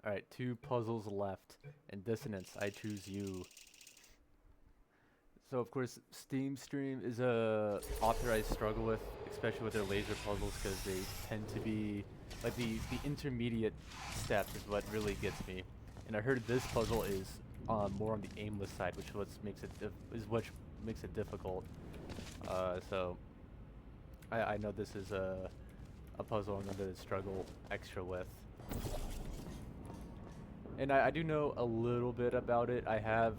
Alright, 2 puzzles left. In Dissonance, I choose you. So of course, SteemStream is a author I struggle with, especially with their laser puzzles, because they tend to be like the intermediate step is what really gets me. And I heard this puzzle is more on the aimless side, which makes it makes it difficult. So I know this is a puzzle I'm going to struggle extra with. And I do know a little bit about it. I have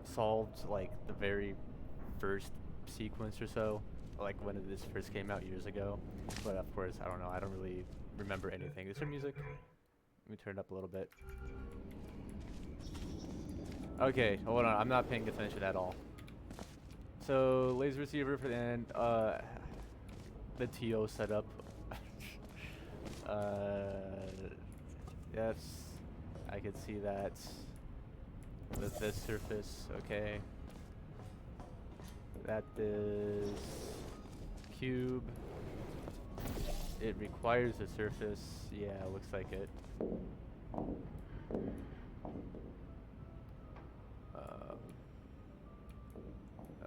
solved like the very first sequence or so, like when this first came out years ago. But of course, I don't know. I don't really remember anything. Is there music? Let me turn it up a little bit. Okay, hold on. I'm not paying attention at all. So laser receiver for the end. The TO setup. Yes, I could see that with this surface. Okay, that is cube. It requires a surface. Yeah, looks like it.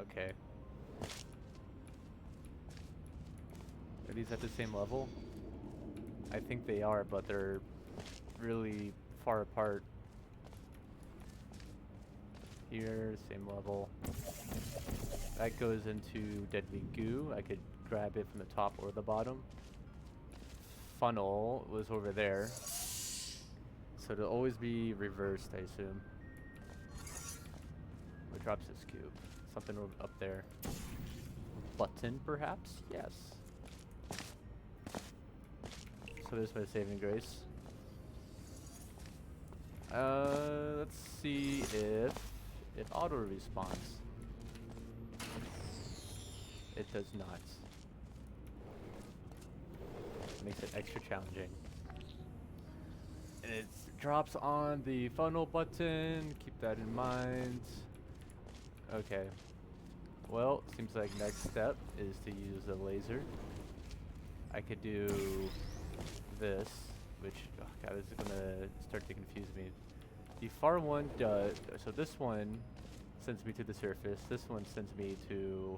Okay. Are these at the same level? I think they are, but they're really far apart. Here, same level. That goes into deadly goo. I could grab it from the top or the bottom. Funnel was over there. So it'll always be reversed, I assume. What drops this cube? Something up there. Button, perhaps? Yes. So there's my saving grace. Let's see if it auto respawns. It does not. Makes it extra challenging. And it drops on the funnel button. Keep that in mind. Okay. Well, seems like next step is to use a laser. I could do this, which, oh god, this is gonna start to confuse me. The far one does, so this one sends me to the surface, this one sends me to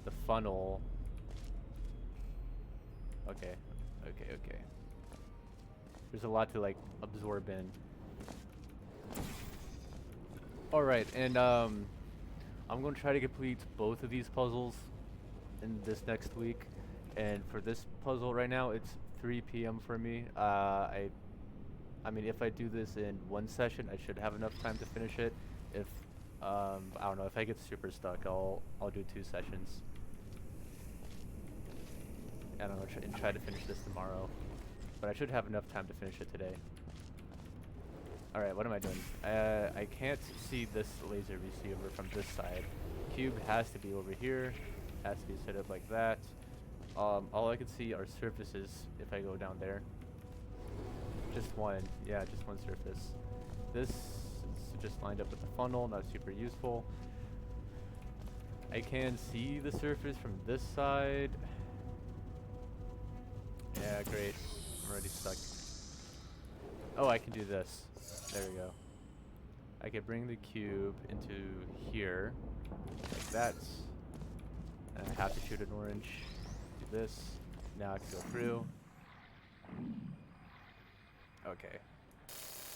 the funnel. Okay, okay. There's a lot to like absorb in. Alright, and I'm gonna try to complete both of these puzzles in this next week. And for this puzzle right now, it's 3 p.m. for me. I mean, if I do this in one session, I should have enough time to finish it. If I don't know, if I get super stuck, I'll do 2 sessions. I don't know, and try to finish this tomorrow. But I should have enough time to finish it today. All right, what am I doing? I can't see this laser receiver from this side. Cube has to be over here. Has to be set up like that. All I can see are surfaces if I go down there. Just one, yeah, just one surface. This is just lined up with the funnel, not super useful. I can see the surface from this side. Yeah, great. I'm already stuck. Oh, I can do this. There we go. I could bring the cube into here, like that. And I have to shoot an orange. Do this. Now I can go through. Okay.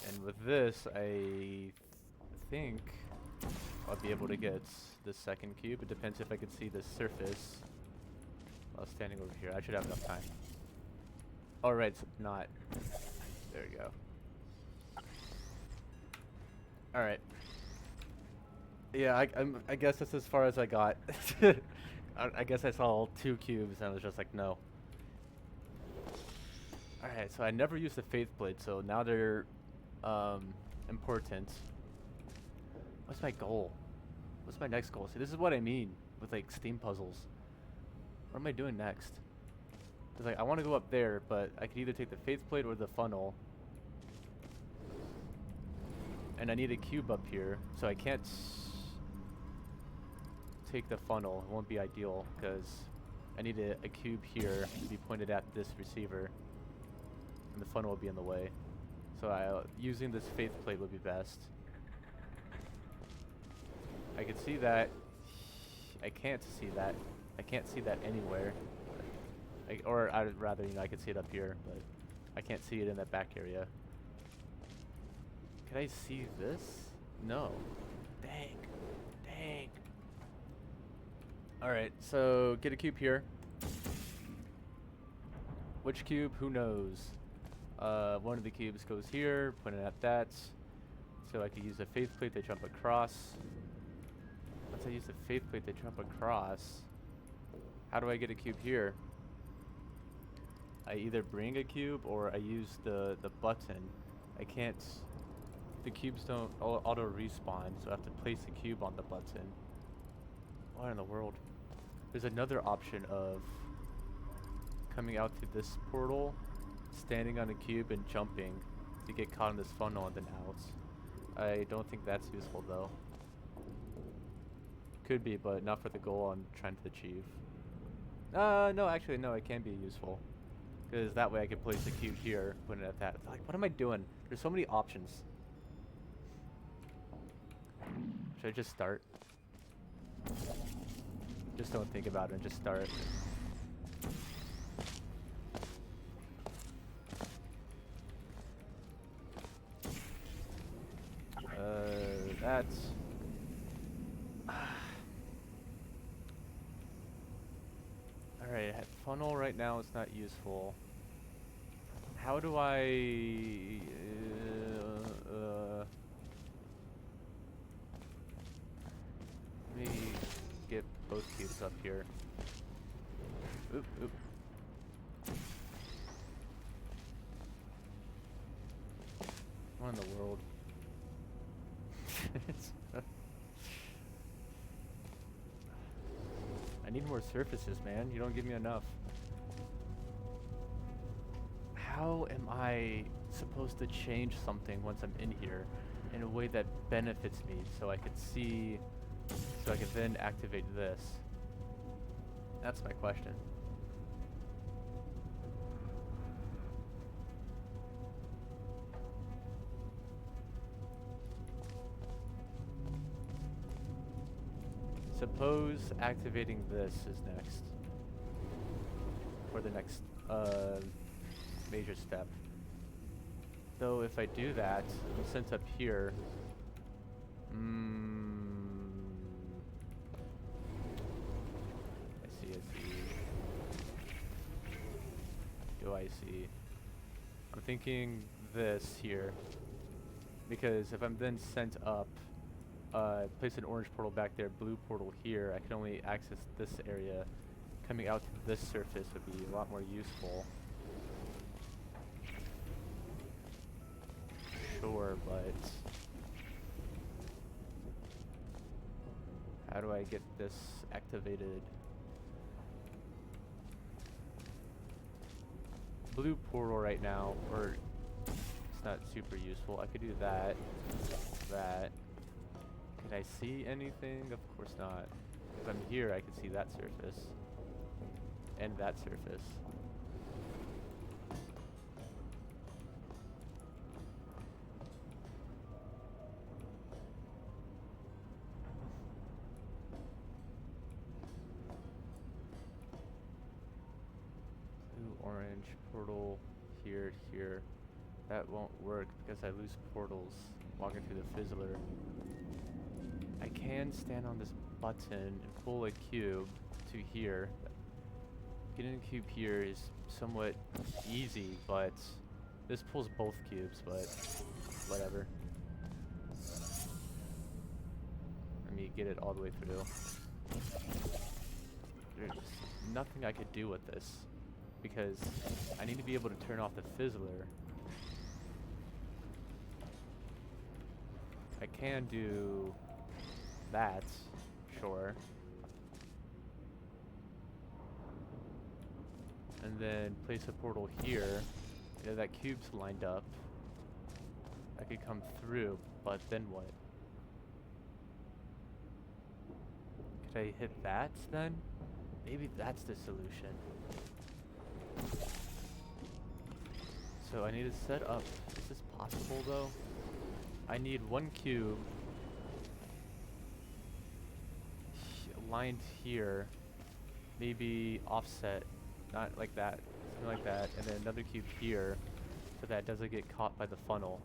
And with this, I think I'll be able to get the second cube. It depends if I can see the surface while standing over here. I should have enough time. Alright, so not. There we go. Alright. Yeah, I guess that's as far as I got. I guess I saw 2 cubes and I was just like, no. Alright, so I never used the faith plate, so now they're important. What's my goal? What's my next goal? See, this is what I mean with like Steam puzzles. What am I doing next? Cause like I want to go up there, but I could either take the faith plate or the funnel. And I need a cube up here, so I can't take the funnel. It won't be ideal because I need a cube here to be pointed at this receiver. And the funnel will be in the way. So using this faith plate would be best. I can see that. I can't see that. I can't see that anywhere. Or I'd rather, I could see it up here, but I can't see it in that back area. Can I see this? No. Dang. Dang. Alright, so get a cube here. Which cube? Who knows? One of the cubes goes here, put it at that. So I could use a faith plate to jump across. Once I use the faith plate to jump across, how do I get a cube here? I either bring a cube or I use the button. I can't, the cubes don't auto respawn, so I have to place the cube on the button. What in the world? There's another option of coming out to this portal, standing on a cube and jumping to get caught in this funnel and then out. I don't think that's useful though. Could be, but not for the goal I'm trying to achieve. No, actually no, it can be useful. Because that way I can place the cube here, put it at that. Like, what am I doing? There's so many options. Should I just start? Just don't think about it and just start. That's... Alright, funnel right now is not useful. How do I... let me get both cubes up here. Oop, oop. What in the world? I need more surfaces, man. You don't give me enough. How am I supposed to change something once I'm in here in a way that benefits me so I could see, so I could then activate this? That's my question. Suppose activating this is next. For the next major step. Though if I do that, I'm sent up here. I see. Do I see? I'm thinking this here. Because if I'm then sent up, place an orange portal back there, blue portal here, I can only access this area. Coming out to this surface would be a lot more useful. Sure, but how do I get this activated? Blue portal right now, or it's not super useful. I could do that. Can I see anything? Of course not. If I'm here, I can see that surface. And that surface. Blue, orange, portal, here. That won't work because I lose portals walking through the fizzler. I can stand on this button and pull a cube to here. Getting a cube here is somewhat easy, but this pulls both cubes, but whatever. Let me get it all the way through. There's nothing I could do with this, because I need to be able to turn off the fizzler. I can do that, sure. And then place a portal here. That cube's lined up. I could come through, but then what? Could I hit that then? Maybe that's the solution. So I need to set up. Is this possible though? I need one cube lined here, maybe offset, not like that, something like that, and then another cube here, so that it doesn't get caught by the funnel.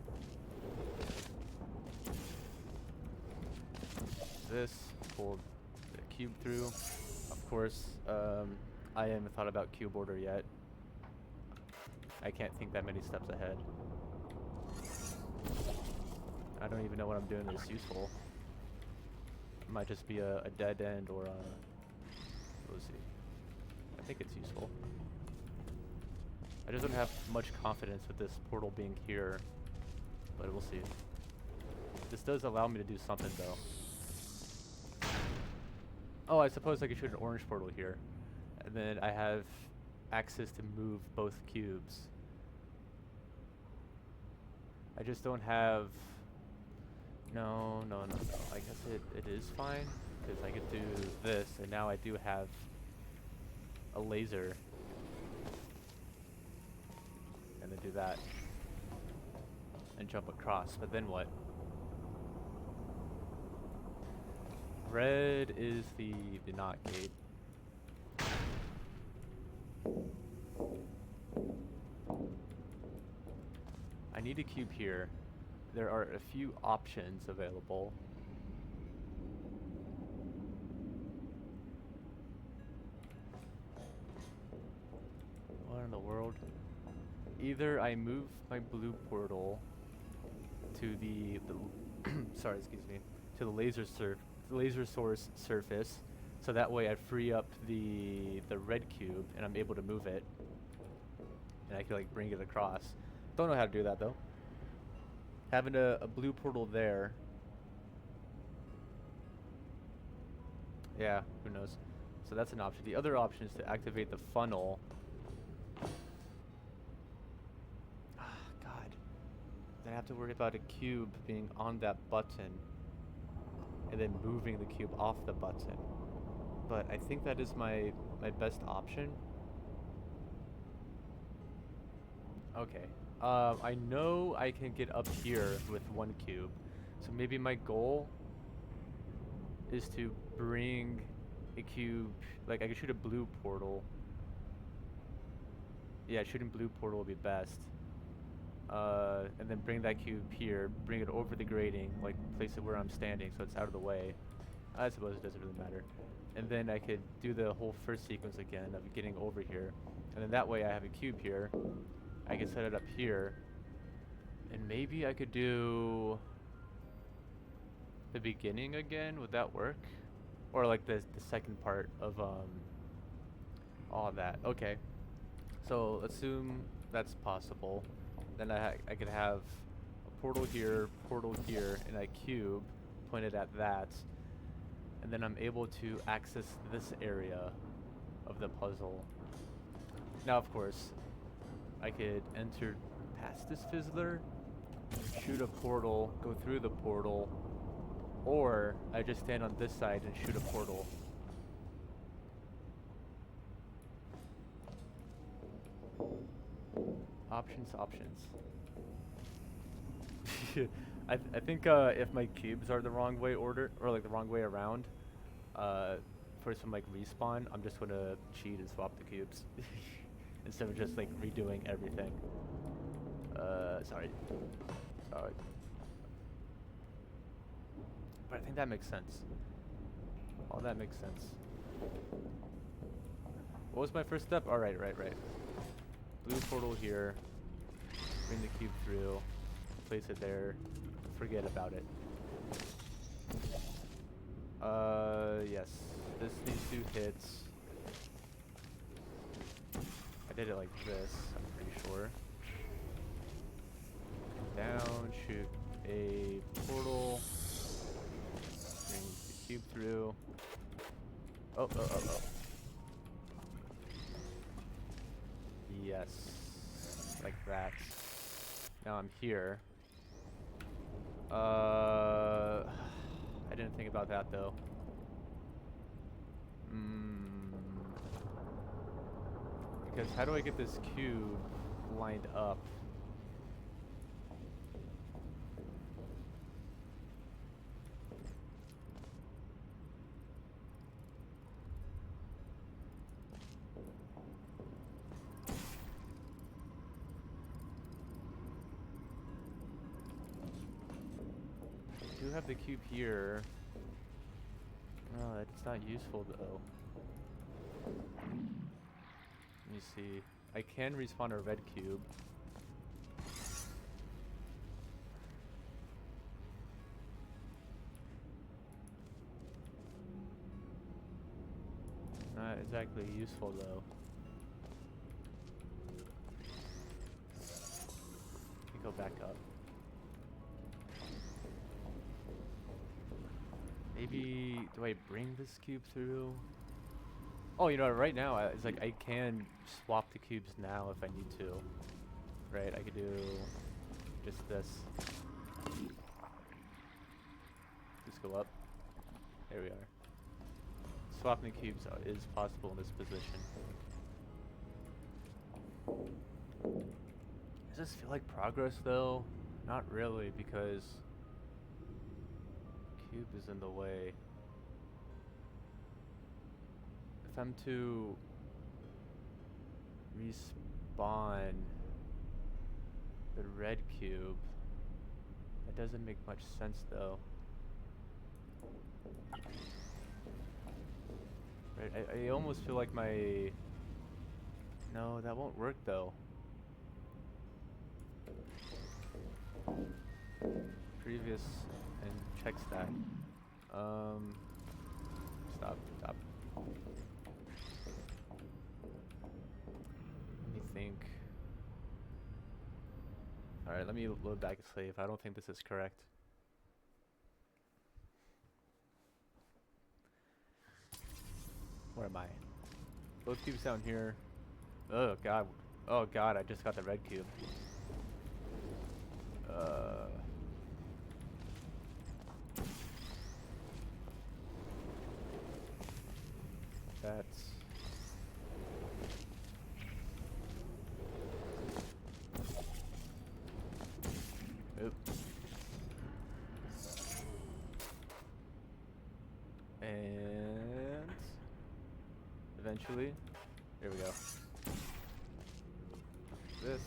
This, pull the cube through. Of course, I haven't thought about cube order yet. I can't think that many steps ahead. I don't even know what I'm doing that's useful. It might just be a dead end or a... We'll see. I think it's useful. I just don't have much confidence with this portal being here, but we'll see. This does allow me to do something though. Oh, I suppose I could shoot an orange portal here, and then I have access to move both cubes. I just don't have... No. I guess it is fine, because I could do this, and now I do have a laser. And then do that. And jump across, but then what? Red is the NOT gate. I need a cube here. There are a few options available. What in the world? Either I move my blue portal to the sorry, excuse me, to the laser source surface, so that way I free up the red cube and I'm able to move it, and I can like bring it across. Don't know how to do that though. Having a blue portal there. Yeah, who knows. So that's an option. The other option is to activate the funnel. Ah, God. Then I have to worry about a cube being on that button and then moving the cube off the button. But I think that is my best option. Okay. I know I can get up here with one cube, so maybe my goal is to bring a cube, like I could shoot a blue portal. Yeah, shooting blue portal would be best. And then bring that cube here, bring it over the grating, like place it where I'm standing so it's out of the way. I suppose it doesn't really matter. And then I could do the whole first sequence again of getting over here. And then that way I have a cube here. I can set it up here, and maybe I could do the beginning again. Would that work? Or like the second part of all that. Okay, so assume that's possible. Then I could have a portal here, and a cube pointed at that, and then I'm able to access this area of the puzzle. Now, of course, I could enter past this fizzler, shoot a portal, go through the portal, or I just stand on this side and shoot a portal. Options. I think if my cubes are the wrong way ordered, or like the wrong way around, for some like respawn, I'm just gonna cheat and swap the cubes. Instead of just like redoing everything. Sorry. But I think that makes sense. All that makes sense. What was my first step? All right. Blue portal here. Bring the cube through. Place it there. Forget about it. Yes. This needs 2 hits. I did it like this, I'm pretty sure. Down, shoot a portal. Bring the cube through. Oh. Yes. Like that. Now I'm here. I didn't think about that though. Because how do I get this cube lined up do have the cube here. No, it's not useful though. Let me see. I can respawn a red cube. Not exactly useful though. Let me go back up. Maybe, do I bring this cube through? Oh, you know, right now, it's like I can swap the cubes now if I need to. Right, I could do just this. Just go up. There we are. Swapping the cubes is possible in this position. Does this feel like progress though? Not really, because cube is in the way. If I'm to respawn the red cube, that doesn't make much sense though. Right, I almost feel like my... No, that won't work though. Previous and check stack. Stop. Let me think. Alright, let me load back a save. I don't think this is correct. Where am I? Both cubes down here. Oh god. Oh god, I just got the red cube. That's... Oop. And... eventually, there we go. This,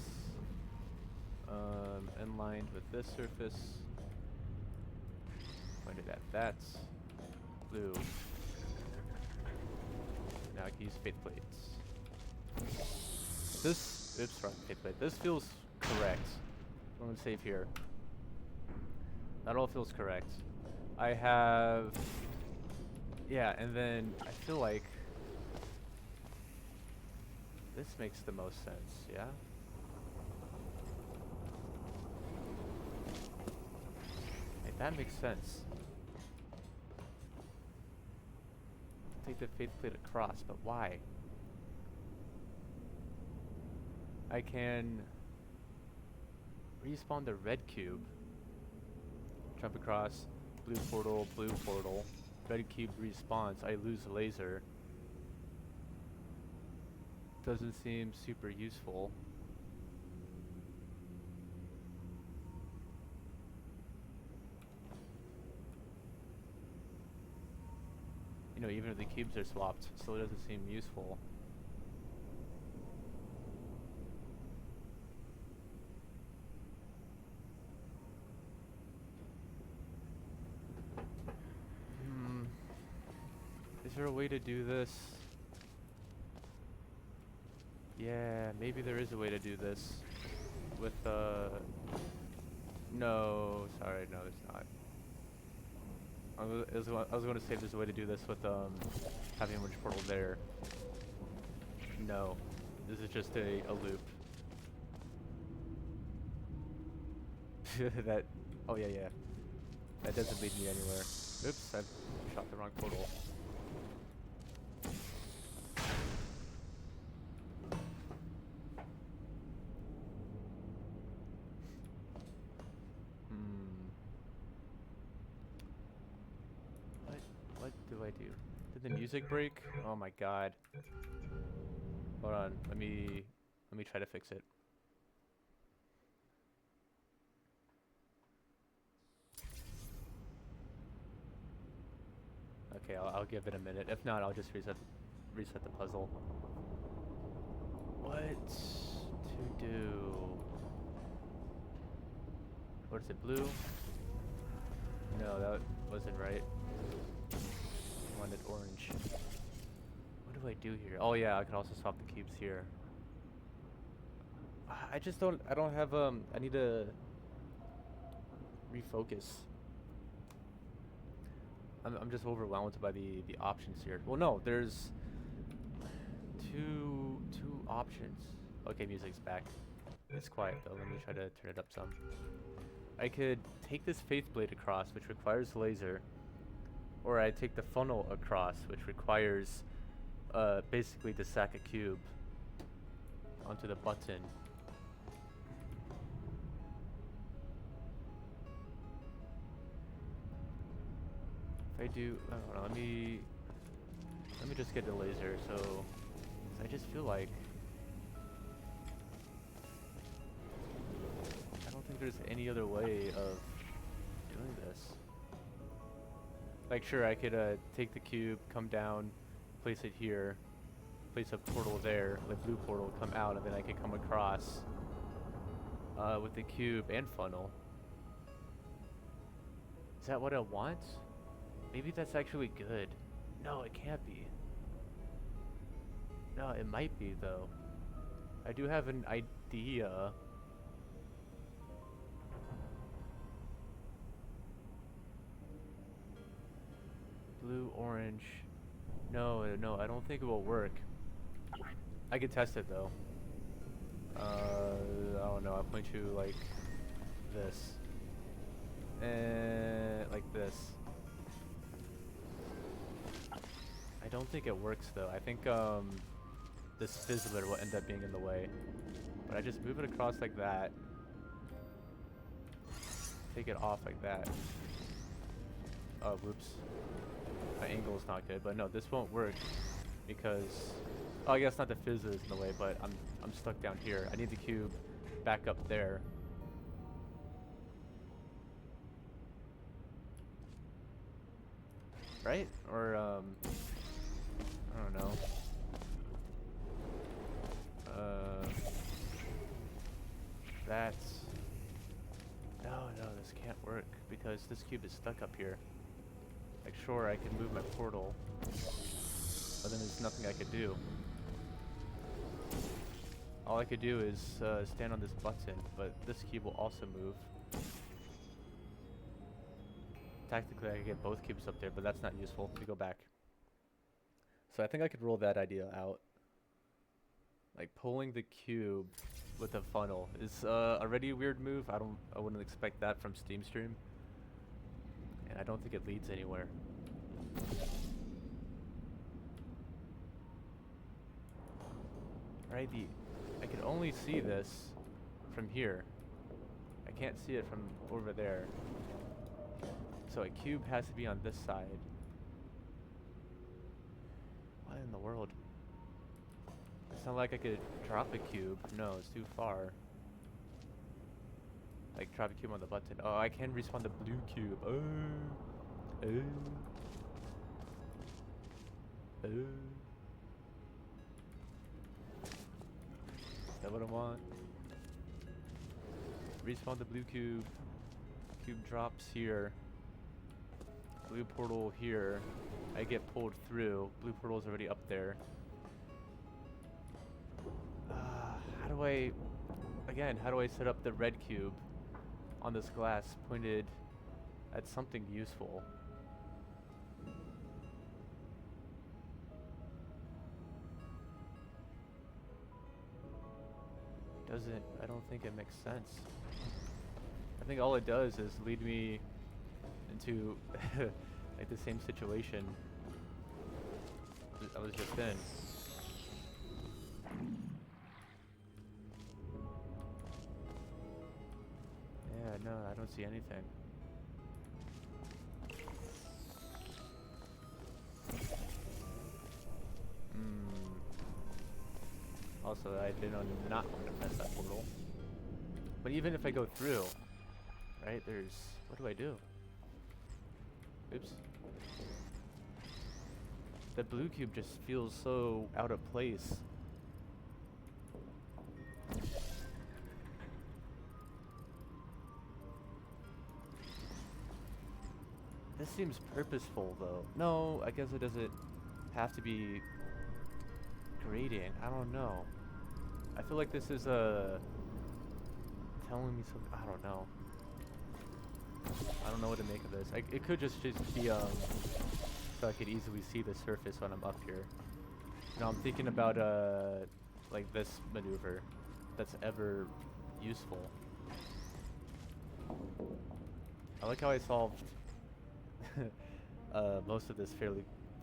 inlined with this surface, pointed at that, blue. Now I can use fate plates. This, oops, wrong fate plate. This feels correct. I'm gonna save here. That all feels correct. I have, yeah, and then I feel like this makes the most sense, yeah? Like, that makes sense. Take the faith plate across, but why? I can respawn the red cube, jump across, blue portal, red cube respawns, I lose laser. Doesn't seem super useful. You know, even if the cubes are swapped, it still doesn't seem useful. Is there a way to do this? Yeah, maybe there is a way to do this with, no, sorry, no, there's not. I was going to say there's a way to do this with, having a merge portal there. No, this is just a loop. That, oh yeah, that doesn't lead me anywhere. Oops, I've shot the wrong portal. What do I do? Did the music break? Oh my god. Hold on, let me try to fix it. Okay, I'll give it a minute. If not, I'll just reset the puzzle. What to do? What is it, blue? No, that wasn't right. I wanted orange. What do I do here? Oh yeah, I could also swap the cubes here. I just don't, I don't have, I need to refocus. I'm just overwhelmed by the options here. Well, no, there's two options. Okay, music's back. It's quiet though. Let me try to turn it up some. I could take this faith blade across, which requires laser, or I take the funnel across, which requires basically to sack a cube onto the button. If I do, I don't know, let me just get the laser. So 'cause I just feel like I don't think there's any other way of doing this. Like, sure, I could take the cube, come down, place it here, place a portal there, the blue portal, come out, and then I could come across with the cube and funnel. Is that what I want? Maybe that's actually good. No, it can't be. No, it might be, though. I do have an idea. Blue, orange. No, no, I don't think it will work. I could test it, though. I don't know, I'll point to, like, this. And, like this. I don't think it works, though. I think, this fizzler will end up being in the way. But I just move it across like that. Take it off like that. Oh, whoops. My angle is not good, but no, this won't work because, oh, I guess not the fizzler is in the way, but I'm stuck down here. I need the cube back up there. Right? Or I don't know. That's... No, this can't work because this cube is stuck up here. Like, sure, I can move my portal, but then there's nothing I could do. All I could do is stand on this button, but this cube will also move. Tactically, I could get both cubes up there, but that's not useful. Let me go back. So I think I could roll that idea out. Like, pulling the cube with a funnel is already a weird move. I wouldn't expect that from SteemStream. And I don't think it leads anywhere. Right, I can only see this from here. I can't see it from over there. So a cube has to be on this side. What in the world? It's not like I could drop a cube. No, it's too far. Like, drop a cube on the button. Oh, I can respawn the blue cube. Oh. Oh. Oh. Is that what I want? Respawn the blue cube. Cube drops here. Blue portal here. I get pulled through. Blue portal is already up there. How do I... Again, how do I set up the red cube on this glass pointed at something useful? I don't think it makes sense. I think all it does is lead me into like the same situation I was just in. Yeah, no, I don't see anything. Also, I did not want to press that portal. But even if I go through, right, there's... What do I do? Oops. The blue cube just feels so out of place. This seems purposeful though. No, I guess it doesn't have to be grading. I don't know. I feel like this is telling me something. I don't know. I don't know what to make of this. It could just be so I could easily see the surface when I'm up here. You know, I'm thinking about like this maneuver that's ever useful. I like how I solved most of this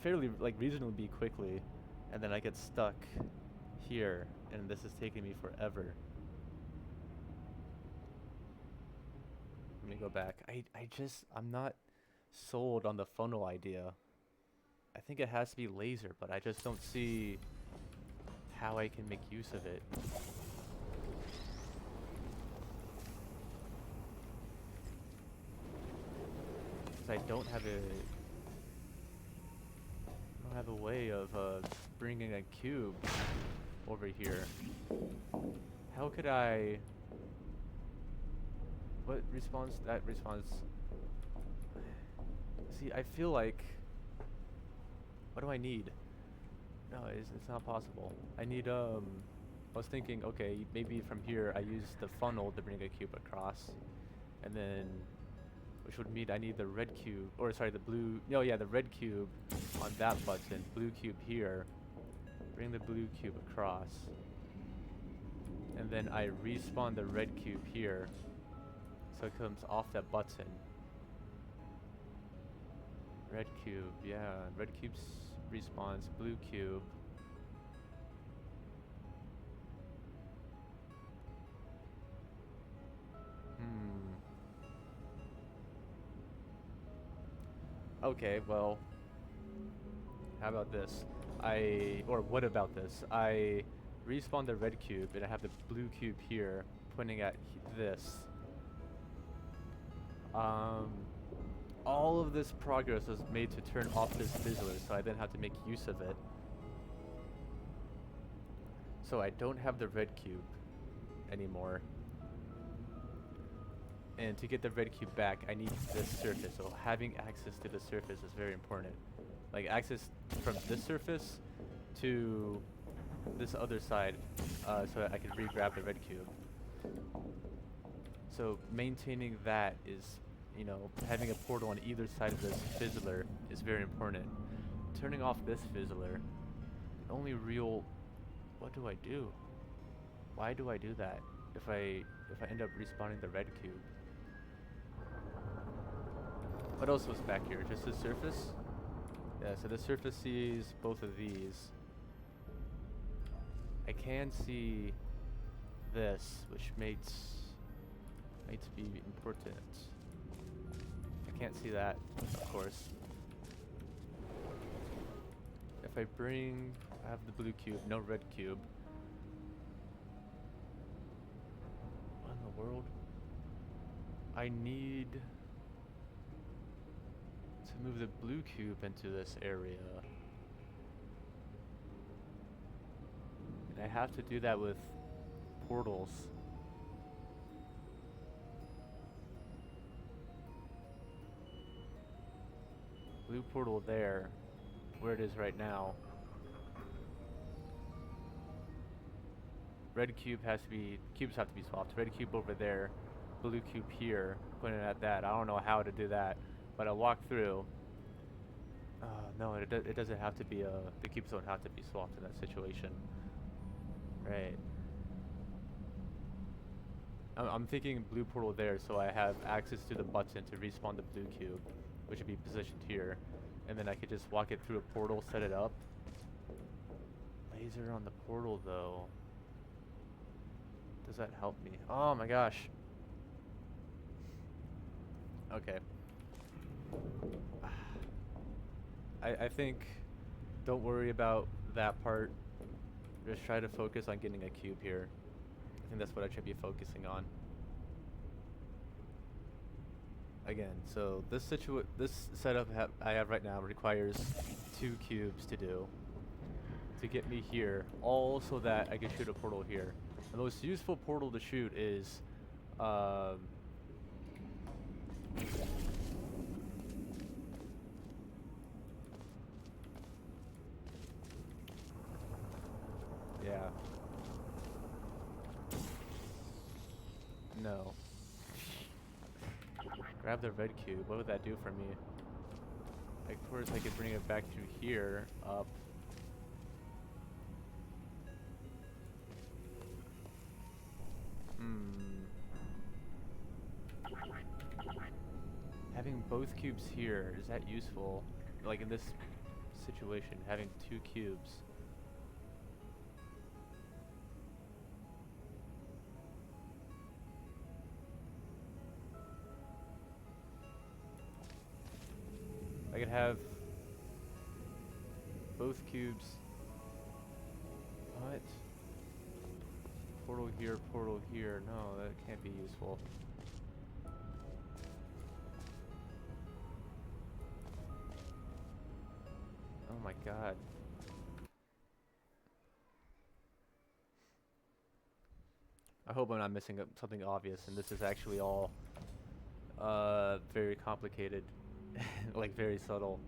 fairly like reasonably quickly, and then I get stuck here, and this is taking me forever. Let me go back. I'm not sold on the funnel idea. I think it has to be laser, but I just don't see how I can make use of it. Because I don't have a way of bringing a cube over here. How could I? What response? That response. See, I feel like. What do I need? No, it's not possible. I need I was thinking, okay, maybe from here I use the funnel to bring a cube across, and then, which would mean I need the red cube, or sorry, the blue. No, yeah, the red cube on that button, blue cube here. Bring the blue cube across, and then I respawn the red cube here, so it comes off that button. Red cube, yeah, red cube respawns blue cube. Okay, well, how about this? What about this? I respawn the red cube, and I have the blue cube here, pointing at this. All of this progress was made to turn off this fizzler, so I then have to make use of it. So I don't have the red cube anymore. And to get the red cube back, I need this surface. So having access to the surface is very important. Like access from this surface to this other side, so I can re-grab the red cube. So maintaining that is, you know, having a portal on either side of this fizzler is very important. Turning off this fizzler, the only real, what do I do? Why do I do that if I end up respawning the red cube? What else was back here? Just the surface? Yeah, so the surface sees both of these. I can see this, which might be important. I can't see that, of course. If I have the blue cube, no red cube. What in the world? I need to move the blue cube into this area. And I have to do that with portals. Blue portal there, where it is right now. Red cubes have to be swapped. Red cube over there, blue cube here, pointing at that. I don't know how to do that, but I walk through. No, it doesn't have to be, the cubes don't have to be swapped in that situation. Right. I'm thinking blue portal there, so I have access to the button to respawn the blue cube, which would be positioned here. And then I could just walk it through a portal, set it up. Laser on the portal, though. Does that help me? Oh my gosh. Okay. I think don't worry about that part. Just try to focus on getting a cube here. I think that's what I should be focusing on. Again, so this setup I have right now requires 2 cubes to do. To get me here, all so that I can shoot a portal here. The most useful portal to shoot is Yeah. No. Grab the red cube. What would that do for me? Like, of course, I could bring it back to here, up. Having both cubes here, is that useful? Like in this situation, having two cubes. I could have both cubes. What? Portal here, portal here. No, that can't be useful. Oh my god. I hope I'm not missing something obvious and this is actually all very complicated. Like very subtle.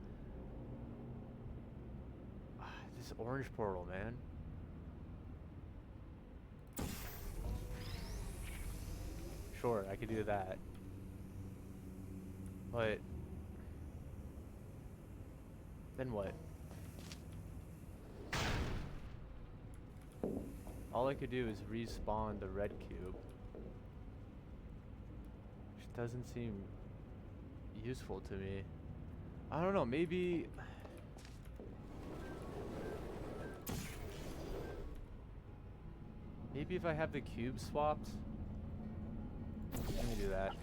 This orange portal, man. Sure, I could do that. But then what? All I could do is respawn the red cube. Which doesn't seem useful to me. I don't know, maybe... Maybe if I have the cube swapped? Let me do that.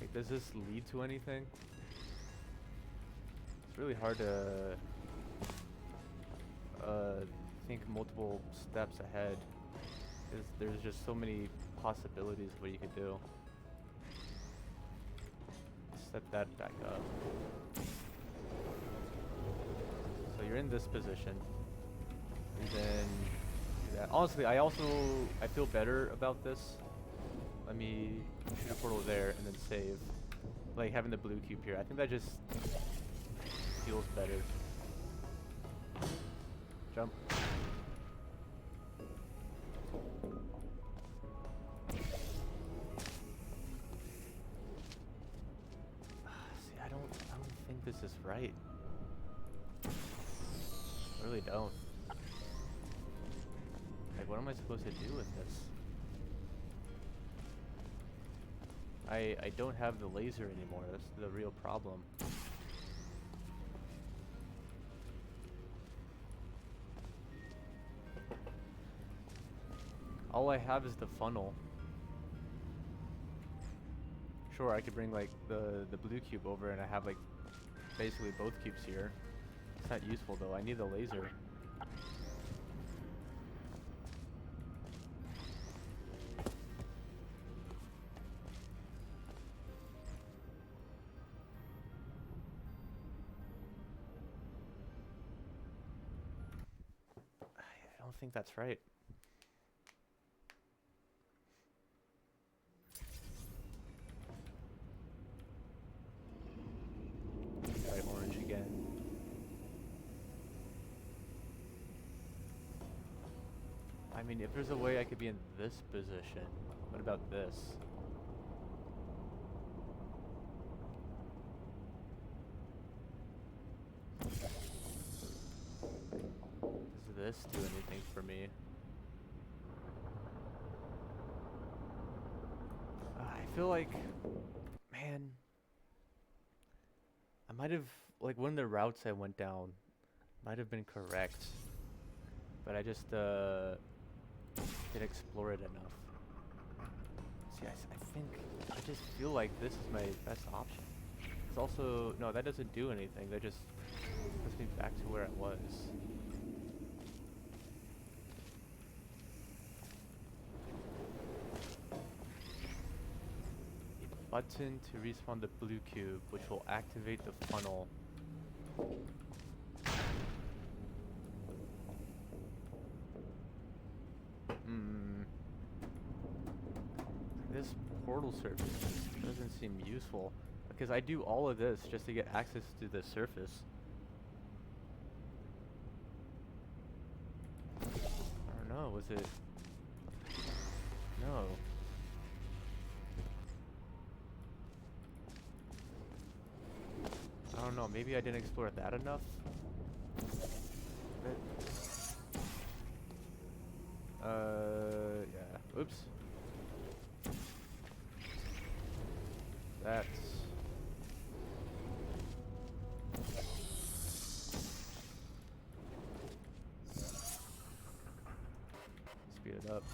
Like, does this lead to anything? It's really hard to think multiple steps ahead. There's just so many possibilities of what you could do. Set that back up. So you're in this position. And then do that. Honestly, I feel better about this. Let me shoot a portal there and then save. Like having the blue cube here. I think that just feels better. Jump. See, I don't think this is right. I really don't. Like, what am I supposed to do with this? I don't have the laser anymore. That's the real problem. All I have is the funnel. Sure, I could bring like the blue cube over and I have like basically both cubes here. It's not useful though. I need the laser. I don't think that's right. Try orange again. I mean, if there's a way I could be in this position, what about this? Does this do anything for me? I feel like, man, I might have, like, one of the routes I went down might have been correct, but I just didn't explore it enough. See, I just feel like this is my best option. It's also, no, that doesn't do anything. That just puts me back to where I was. A button to respawn the blue cube, which will activate the funnel. This portal surface doesn't seem useful because I do all of this just to get access to the surface. was it? No. I don't know, maybe I didn't explore that enough? Yeah. Oops. That's... Speed it up.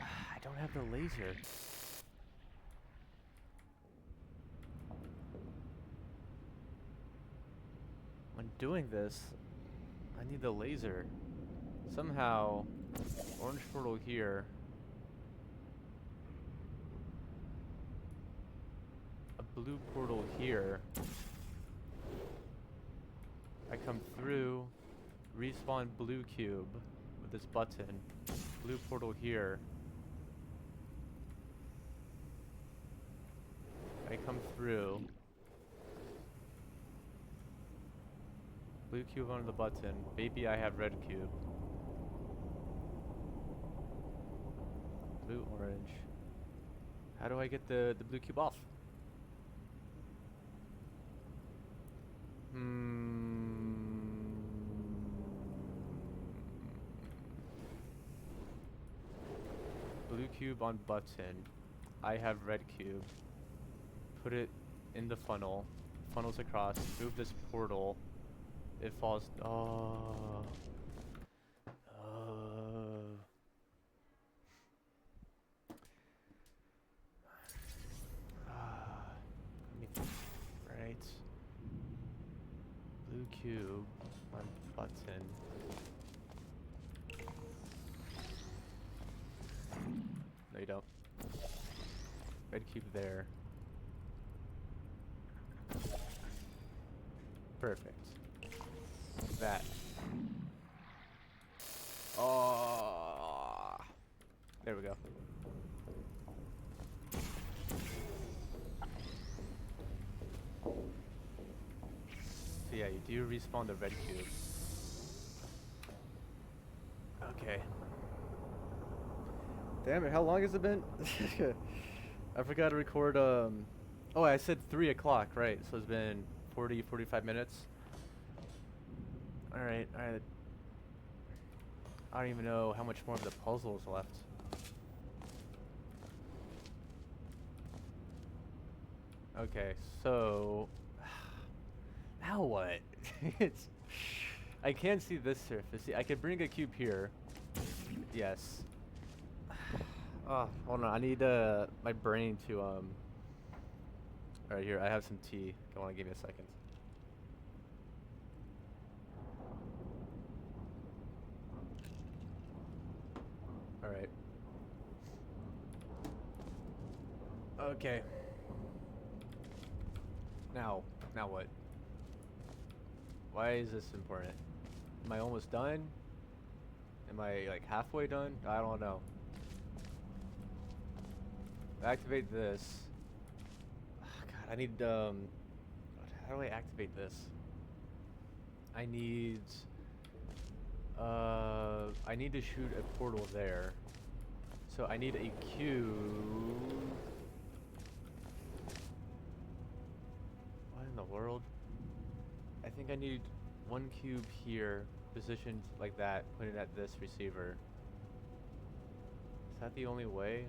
I don't have the laser. When doing this, I need the laser. Somehow, orange portal here. A blue portal here. I come through, respawn blue cube with this button. Blue portal here. I come through. Blue cube on the button. Maybe I have red cube. Blue, orange. How do I get the blue cube off? Blue cube on button. I have red cube. Put it in the funnel. Funnels across. Move this portal. It falls. Oh. Right. Blue cube on button. No, you don't. Red cube there. Perfect. That. Oh. There we go. So yeah, you do respawn the red cube. Okay. Damn it, how long has it been? I forgot to record, oh, I said 3 o'clock, right, so it's been 45 minutes. Alright. I don't even know how much more of the puzzle is left. Okay, so... Now what? It's... I can't see this surface. See, I could bring a cube here. Yes. Oh, hold on. I need my brain to Alright, here. I have some tea. Go on, give me a second. Alright. Okay. Now what? Why is this important? Am I almost done? Am I like halfway done? I don't know. Activate this. Oh, God, I need how do I activate this? I need to shoot a portal there. So I need a cube. What in the world? I think I need one cube here, positioned like that, pointed at this receiver. Is that the only way?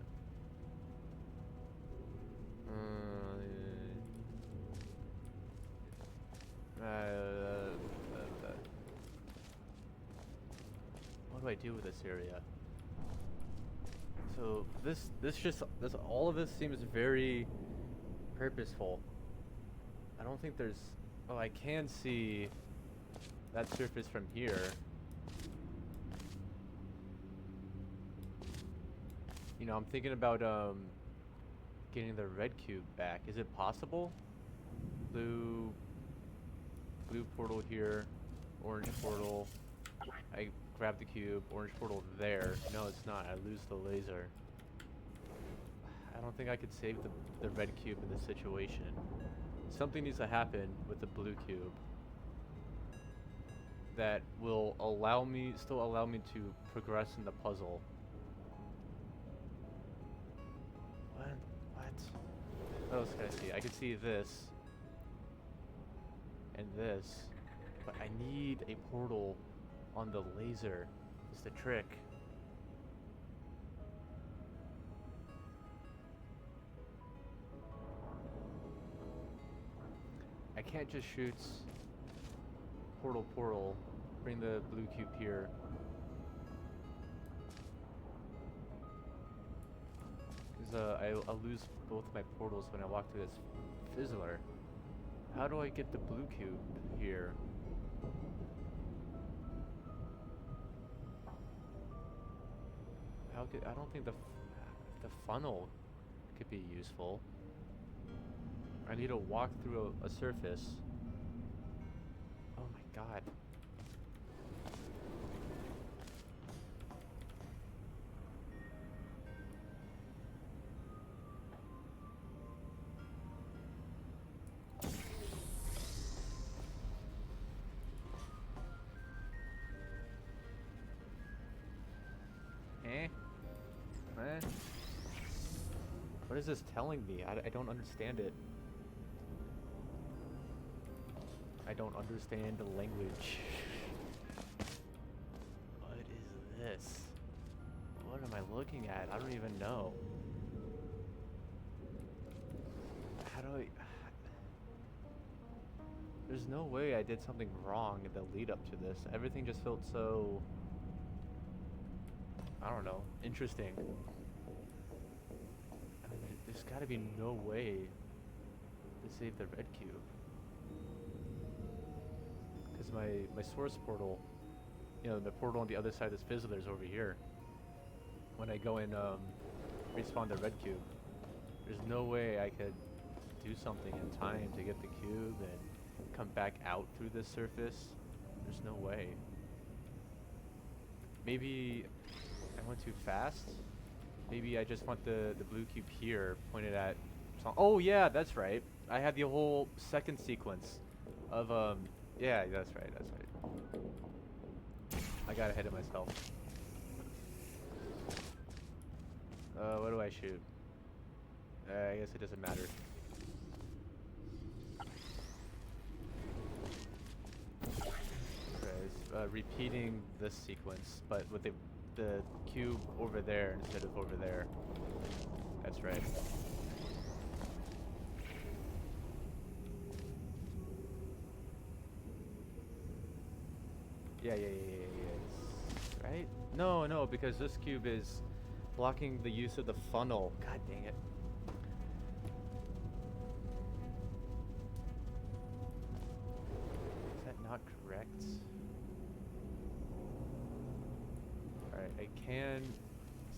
What do I do with this area? So all of this seems very purposeful. I don't think there's... Oh, I can see that surface from here. You know, I'm thinking about getting the red cube back. Is it possible? Blue portal here, orange portal. I grab the cube, orange portal there. No, it's not. I lose the laser. I don't think I could save the red cube in this situation. Something needs to happen with the blue cube. that will still allow me to progress in the puzzle. What else can I see? I can see this and this, but I need a portal on the laser. Is the trick. I can't just shoot portal, bring the blue cube here. Because I'll lose both my portals when I walk through this fizzler. How do I get the blue cube here? I don't think the funnel could be useful. I need to walk through a surface. Oh my god. What is this telling me? I don't understand it. I don't understand the language. What is this? What am I looking at? I don't even know. How do I... There's no way I did something wrong in the lead up to this. Everything just felt so... I don't know. Interesting. I mean, there's gotta be no way to save the red cube. Because my source portal, you know, the portal on the other side of this fizzler is over here. When I go and respawn the red cube, there's no way I could do something in time to get the cube and come back out through this surface. There's no way. Maybe I went too fast. Maybe I just want the blue cube here pointed at... Oh yeah, that's right. I had the whole second sequence of yeah, that's right, that's right. I got ahead of myself. What do I shoot? I guess it doesn't matter. Okay, repeating this sequence, but with the cube over there instead of over there. That's right. Yeah. Right? No, because this cube is blocking the use of the funnel. God dang it. Is that not correct? Alright, I can...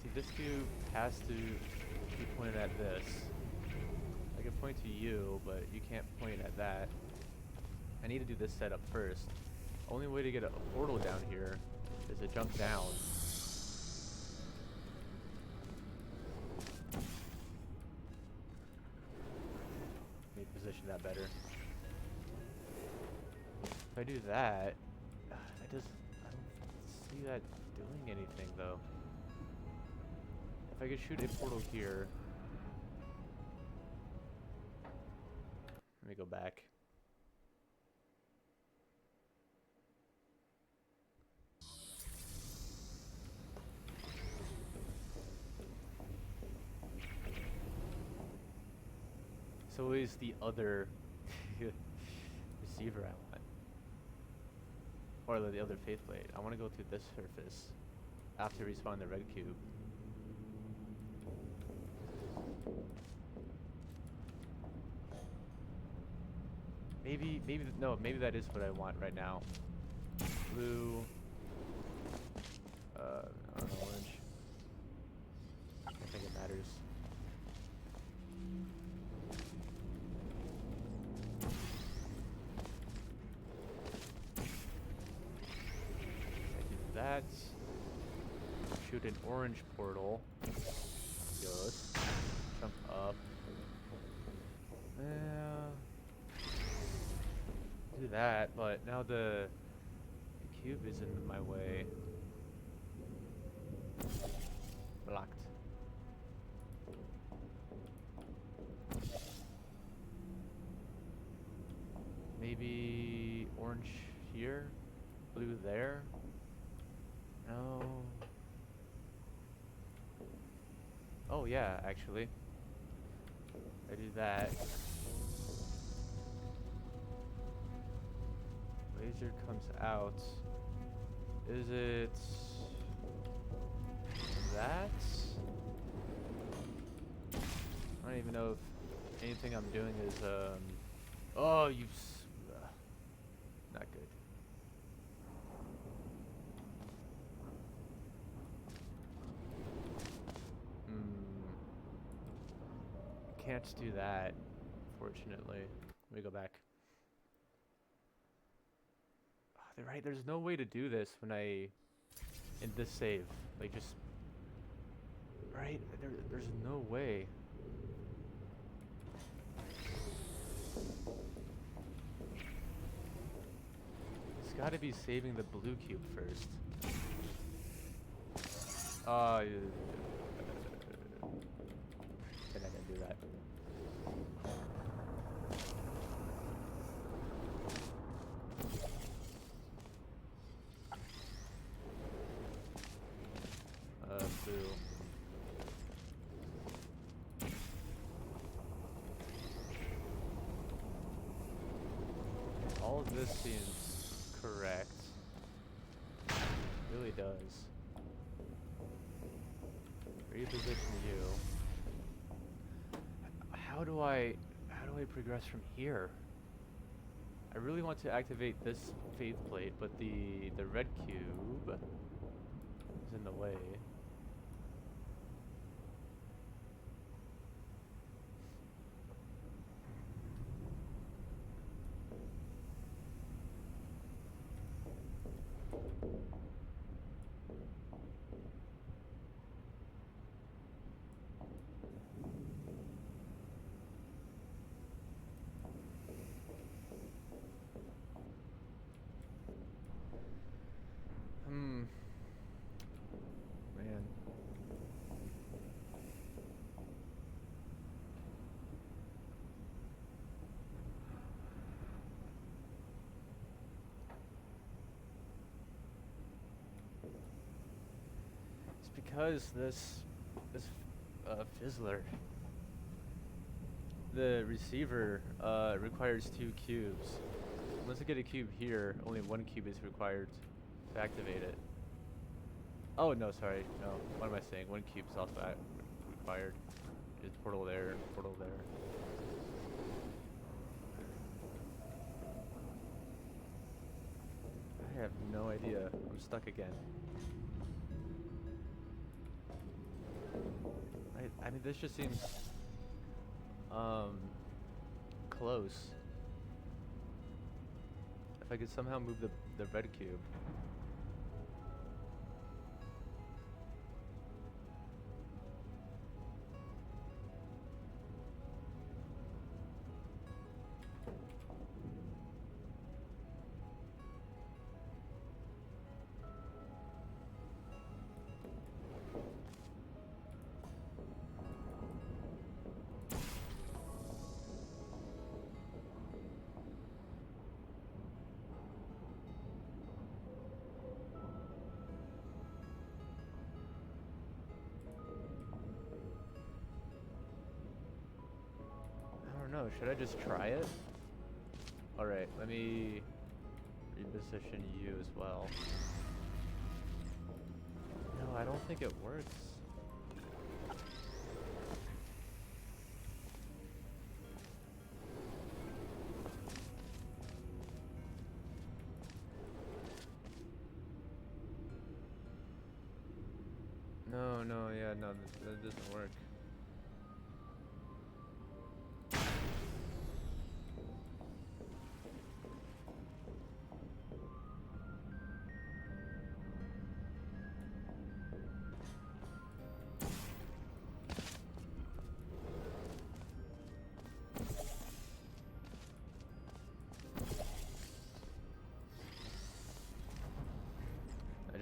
See, this cube has to be pointed at this. I can point to you, but you can't point at that. I need to do this setup first. Only way to get a portal down here is to jump down. Let me position that better. If I do that, I don't see that doing anything though. If I could shoot a portal here. Let me go back. So is the other receiver I want. Or the other faith blade. I want to go to this surface after respawn the red cube. Maybe that is what I want right now. Blue, orange. I don't think it matters. That, shoot an orange portal, just jump up, do that, but now the cube is in my way. Blocked. Maybe orange here, blue there. No. Oh yeah, actually. I do that. Laser comes out. Is it that? I don't even know if anything I'm doing is oh, not good. Can't do that, fortunately. Let me go back. Oh, they're right. There's no way to do this when I in this save. Like just right. There's no way. It's got to be saving the blue cube first. And I didn't do that. Blue. All of this seems correct. It really does. Reposition you. How do I progress from here? I really want to activate this faith plate, but the red cube is in the way. Man. It's because this fizzler, the receiver requires 2 cubes. Once I get a cube here, only 1 cube is required to activate it. Oh no, sorry, no. What am I saying? 1 cube is also required. Just portal there, portal there. I have no idea. I'm stuck again. I mean, this just seems close. If I could somehow move the red cube. No, should I just try it? Alright, let me reposition you as well. No, I don't think it works. No, yeah, no, that doesn't work.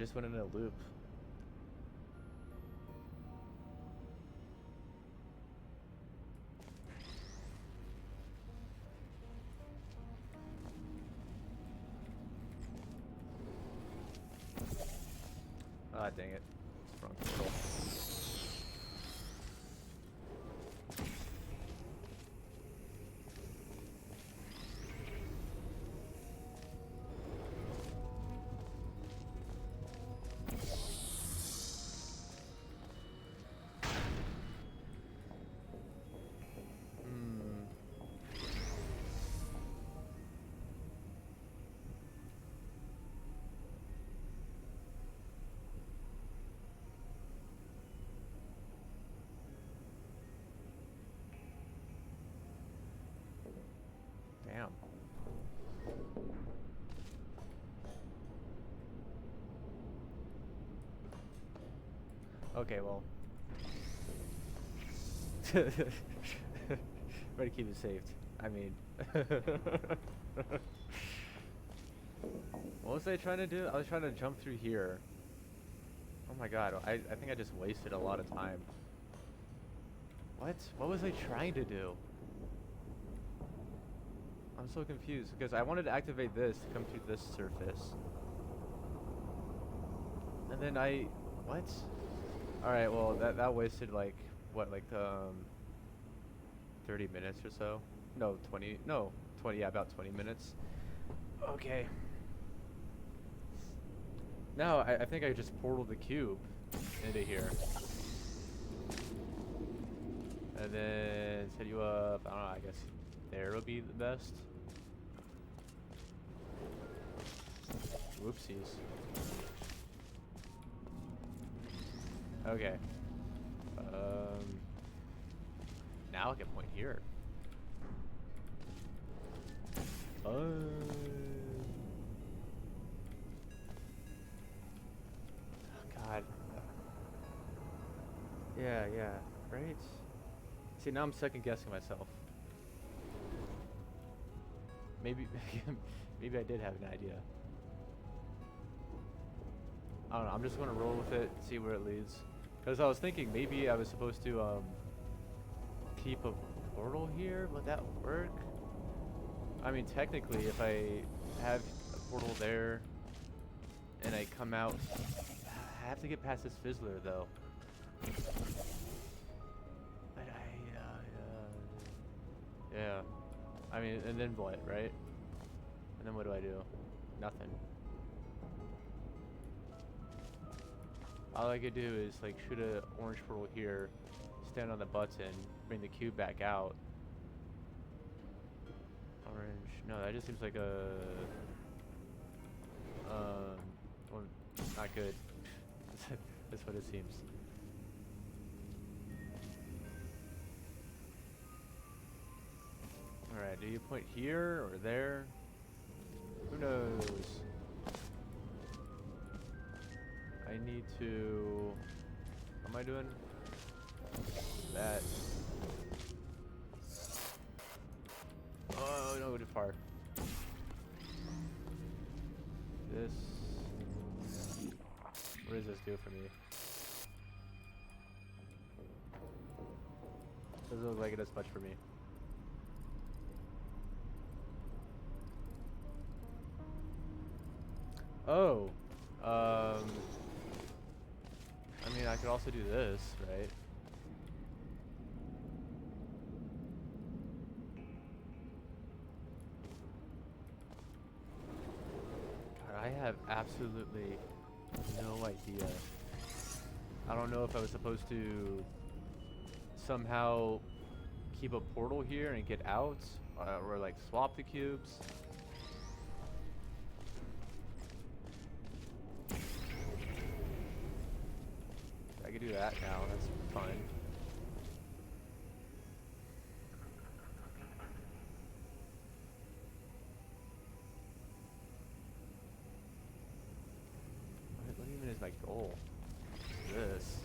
just went in a loop. Ah, dang it. It's wrong portal. Damn. Okay, well. Better keep it saved. I mean. What was I trying to do? I was trying to jump through here. Oh my god, I think I just wasted a lot of time. What? What was I trying to do? I'm so confused because I wanted to activate this to come through this surface. And then what? Alright, well that wasted like, what, like 30 minutes or so? No, 20, yeah, about 20 minutes. Okay. Now, I think I just portaled the cube into here. And then set you up, I don't know, I guess there would be the best. Whoopsies. Okay. Now I can point here. God. Yeah, right? See, now I'm second guessing myself. Maybe, maybe I did have an idea. I don't know, I'm just gonna roll with it, see where it leads. Because I was thinking maybe I was supposed to, keep a portal here, would that work? I mean, technically, if I have a portal there, and I come out, I have to get past this fizzler, though. But yeah. I mean, and then what, right? And then what do I do? Nothing. All I could do is, like, shoot a orange portal here, stand on the button, bring the cube back out. Orange. No, that just seems like a... well, not good. That's what it seems. Alright, do you point here or there? Who knows? I need to... What am I doing? That. Oh, no, too far. This. What does this do for me? Doesn't look like it does much for me. Oh. I mean, I could also do this, right? God, I have absolutely no idea. I don't know if I was supposed to somehow keep a portal here and get out, or like swap the cubes. I could do that now, that's fine. What even is my goal? This.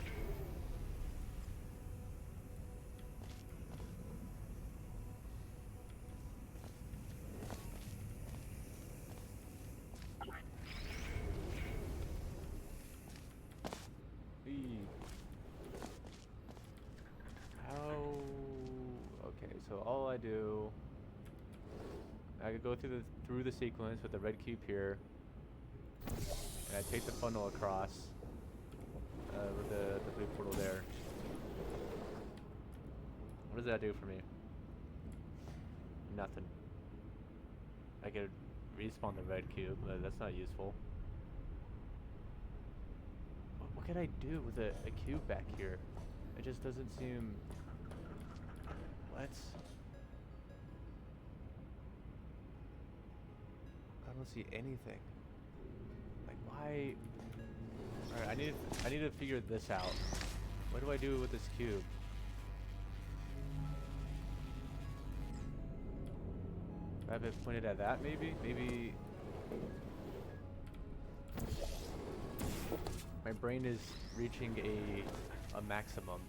all I do. I could go through the sequence with the red cube here, and I take the funnel across with the blue portal there. What does that do for me? Nothing. I could respawn the red cube, but that's not useful. What can I do with a cube back here? It just doesn't seem... What? I don't see anything. Like, why? Alright, I need to figure this out. What do I do with this cube? I have it pointed at that, maybe? Maybe... My brain is reaching a maximum.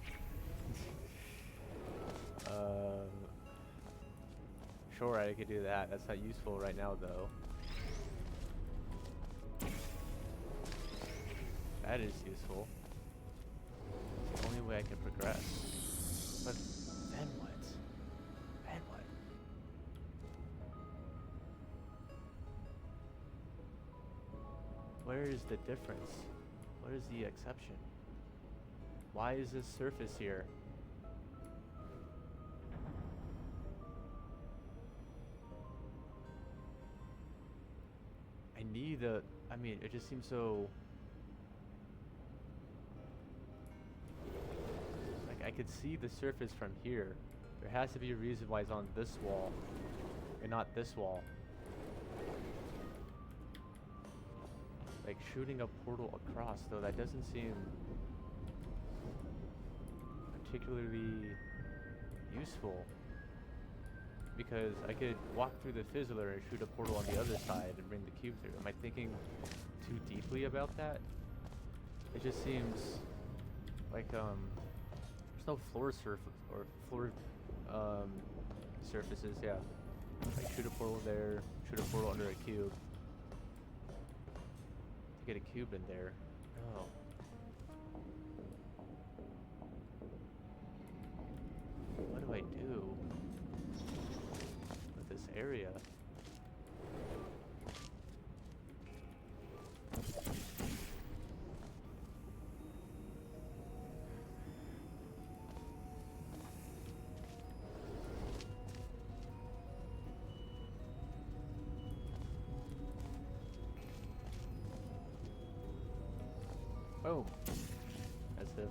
Sure, I could do that. That's not useful right now, though. That is useful. It's the only way I can progress. But then what? Then what? Where is the difference? What is the exception? Why is this surface here? I need a... I mean, it just seems so... Like, I could see the surface from here. There has to be a reason why it's on this wall and not this wall. Like, shooting a portal across, though, that doesn't seem particularly useful. Because I could walk through the fizzler and shoot a portal on the other side and bring the cube through. Am I thinking too deeply about that? It just seems like there's no floor surface or floor surfaces. Yeah, like shoot a portal there, shoot a portal under a cube to get a cube in there. No. What do I do with this area? Boom. As if.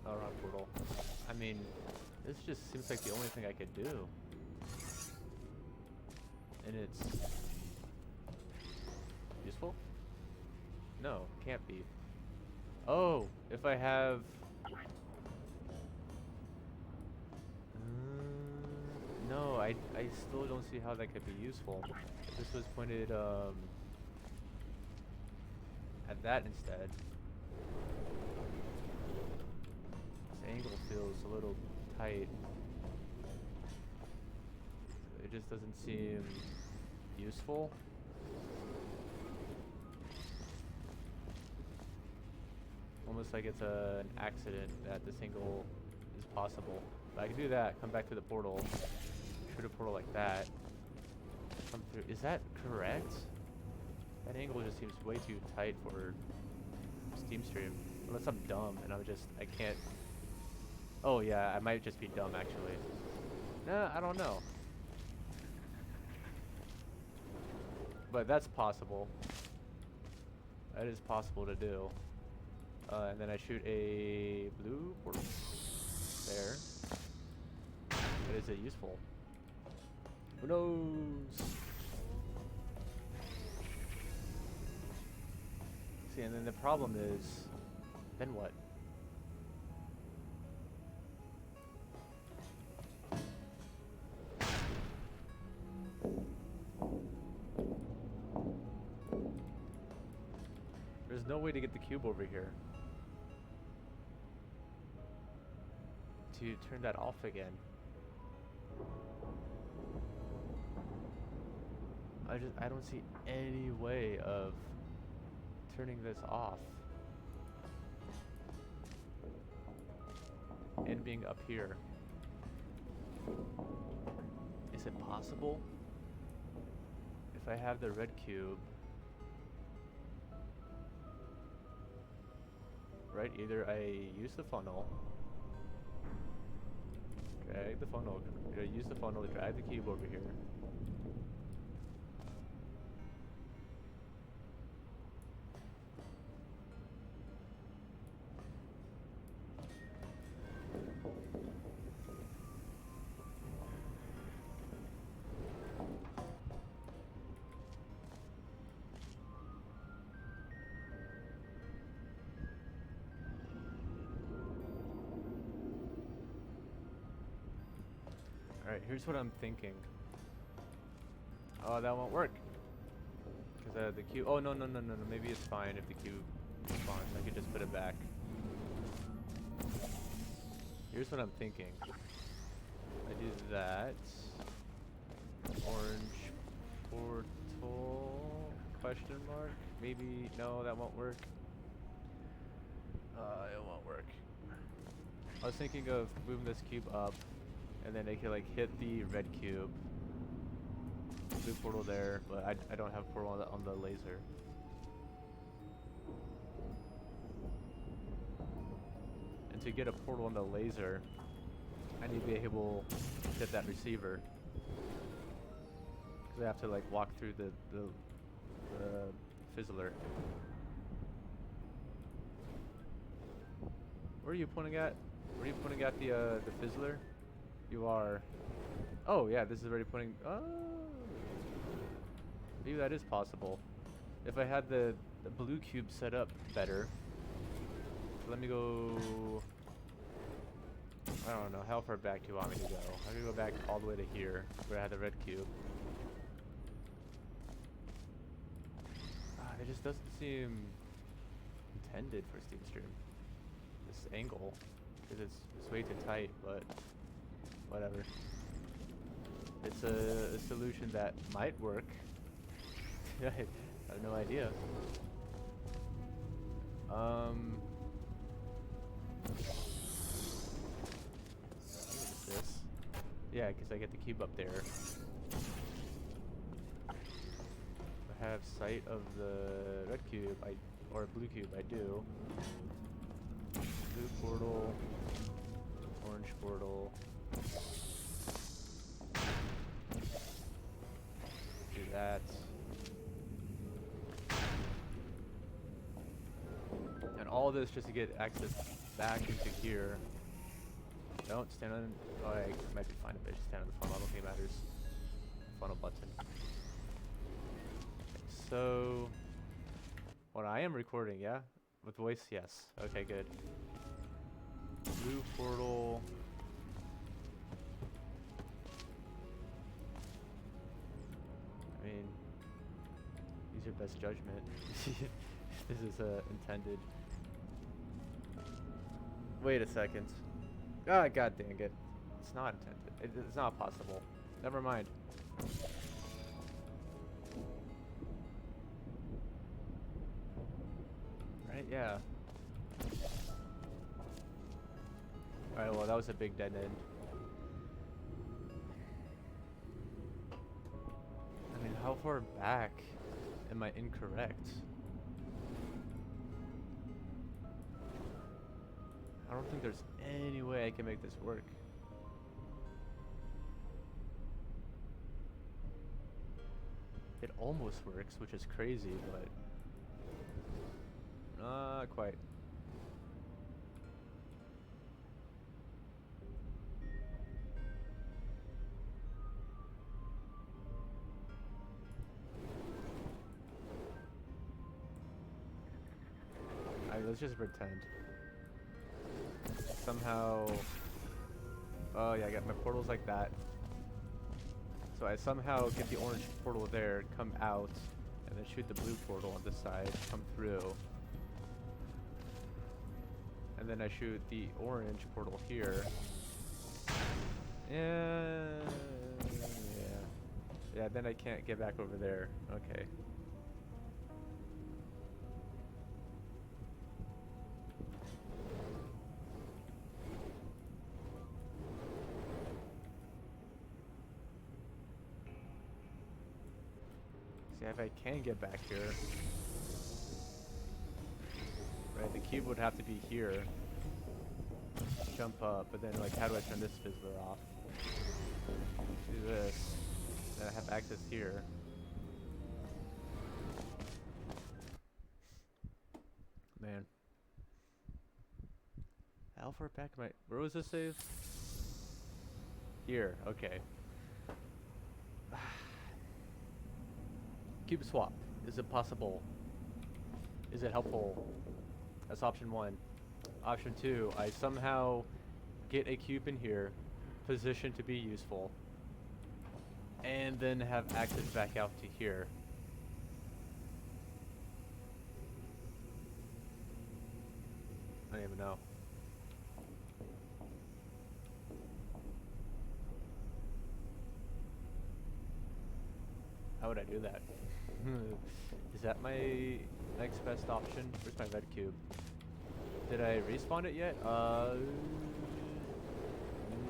Oh, rock portal. I mean, this just seems like the only thing I could do. And it's useful? No, can't be. Oh, if I have... no, I still don't see how that could be useful. If this was pointed at that instead. This angle feels a little tight. It just doesn't seem useful. Almost like it's an accident that this angle is possible. But I can do that, come back to the portal, shoot a portal like that, come through. Is that correct? That angle just seems way too tight for SteemStream. Unless I'm dumb and I can't. Oh yeah, I might just be dumb actually. Nah, I don't know. But that's possible. That is possible to do. And then I shoot a blue portal there. But is it useful? Who knows? See, and then the problem is, then what? There's no way to get the cube over here. To turn that off again. I don't see any way of turning this off. and being up here. Is it possible? If I have the red cube, right? Either I use the funnel, drag the funnel, or use the funnel to drag the cube over here. Alright, here's what I'm thinking. Oh, that won't work. Because the cube... Oh, no. Maybe it's fine if the cube spawns. I could just put it back. Here's what I'm thinking. I do that. Orange portal? Question mark? Maybe... No, that won't work. It won't work. I was thinking of moving this cube up, and then I could like hit the red cube, blue portal there, but I don't have a portal on the laser. And to get a portal on the laser, I need to be able to hit that receiver. Because I have to like walk through the fizzler. Where are you pointing at? Where are you pointing at the fizzler? You are. Oh yeah, this is already pointing. Oh, maybe that is possible. If I had the blue cube set up better. So let me go. I don't know, how far back do you want me to go? I'm gonna go back all the way to here, where I had the red cube. It just doesn't seem intended for SteemStream. This angle, because it's way too tight, but whatever. It's a solution that might work. I have no idea. This. Yeah, because I get the cube up there. I have sight of the red cube, or blue cube, I do. Blue portal, orange portal. Do that. And all this just to get access back into here. Don't stand on. Oh, I might be fine if I just stand on the funnel. I don't think it matters. Funnel button. So, when I am recording, yeah? With voice, yes. Okay, good. Blue portal. I mean, use your best judgment. This is intended. Wait a second. Ah, god dang it. It's not intended. It's not possible. Never mind. Right, yeah. Alright, well, that was a big dead end. I mean, how far back am I incorrect? I don't think there's any way I can make this work. It almost works, which is crazy, but not quite. Alright, let's just pretend. Somehow, oh yeah, I got my portals like that. So I somehow get the orange portal there, come out, and then shoot the blue portal on this side, come through. And then I shoot the orange portal here. Yeah, then I can't get back over there. Okay. See if I can get back here. Right, the cube would have to be here. Jump up, but then like how do I turn this fizzler off? Do this. Then I have access here. Man. How far back am I? Where was this save? Here, okay. Cube swap. Is it possible? Is it helpful? That's option 1. Option 2, I somehow get a cube in here, positioned to be useful, and then have access back out to here. I don't even know. How would I do that? Is that my next best option? Where's my red cube? Did I respawn it yet?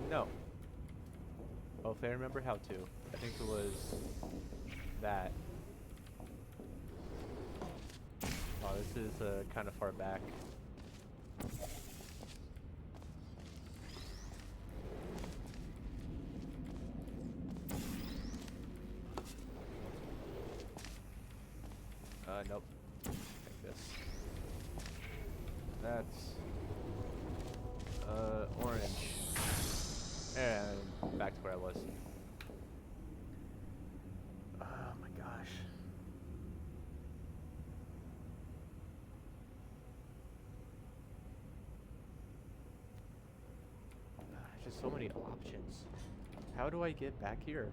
No. Hopefully I remember how to. I think it was that. Oh, this is kind of far back. Nope. Like this. That's orange. And back to where I was. Oh my gosh. Just so many options. How do I get back here?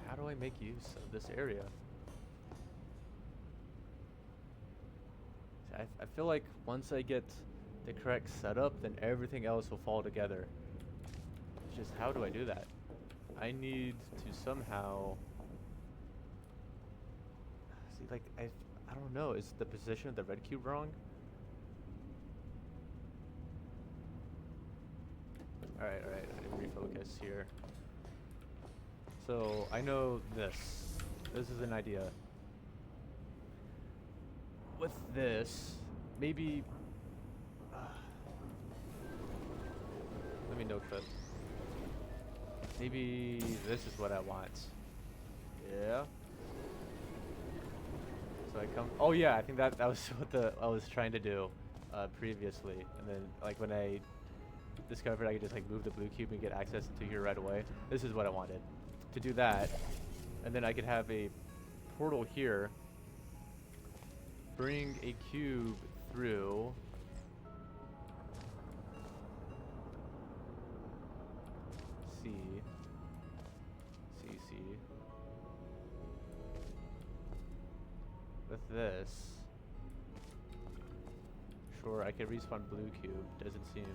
How do I make use of this area? I feel like once I get the correct setup, then everything else will fall together. It's just, how do I do that? I need to somehow... See, like, I don't know. Is the position of the red cube wrong? Alright, I need to refocus here. So, I know this. This is an idea. With this, maybe... let me note that. Maybe this is what I want. Yeah. So I come... Oh yeah, I think that was what I was trying to do previously. And then, like, when I discovered I could just, like, move the blue cube and get access to here right away. This is what I wanted. To do that, and then I could have a portal here, bring a cube through, C, with this. Sure, I could respawn blue cube, doesn't seem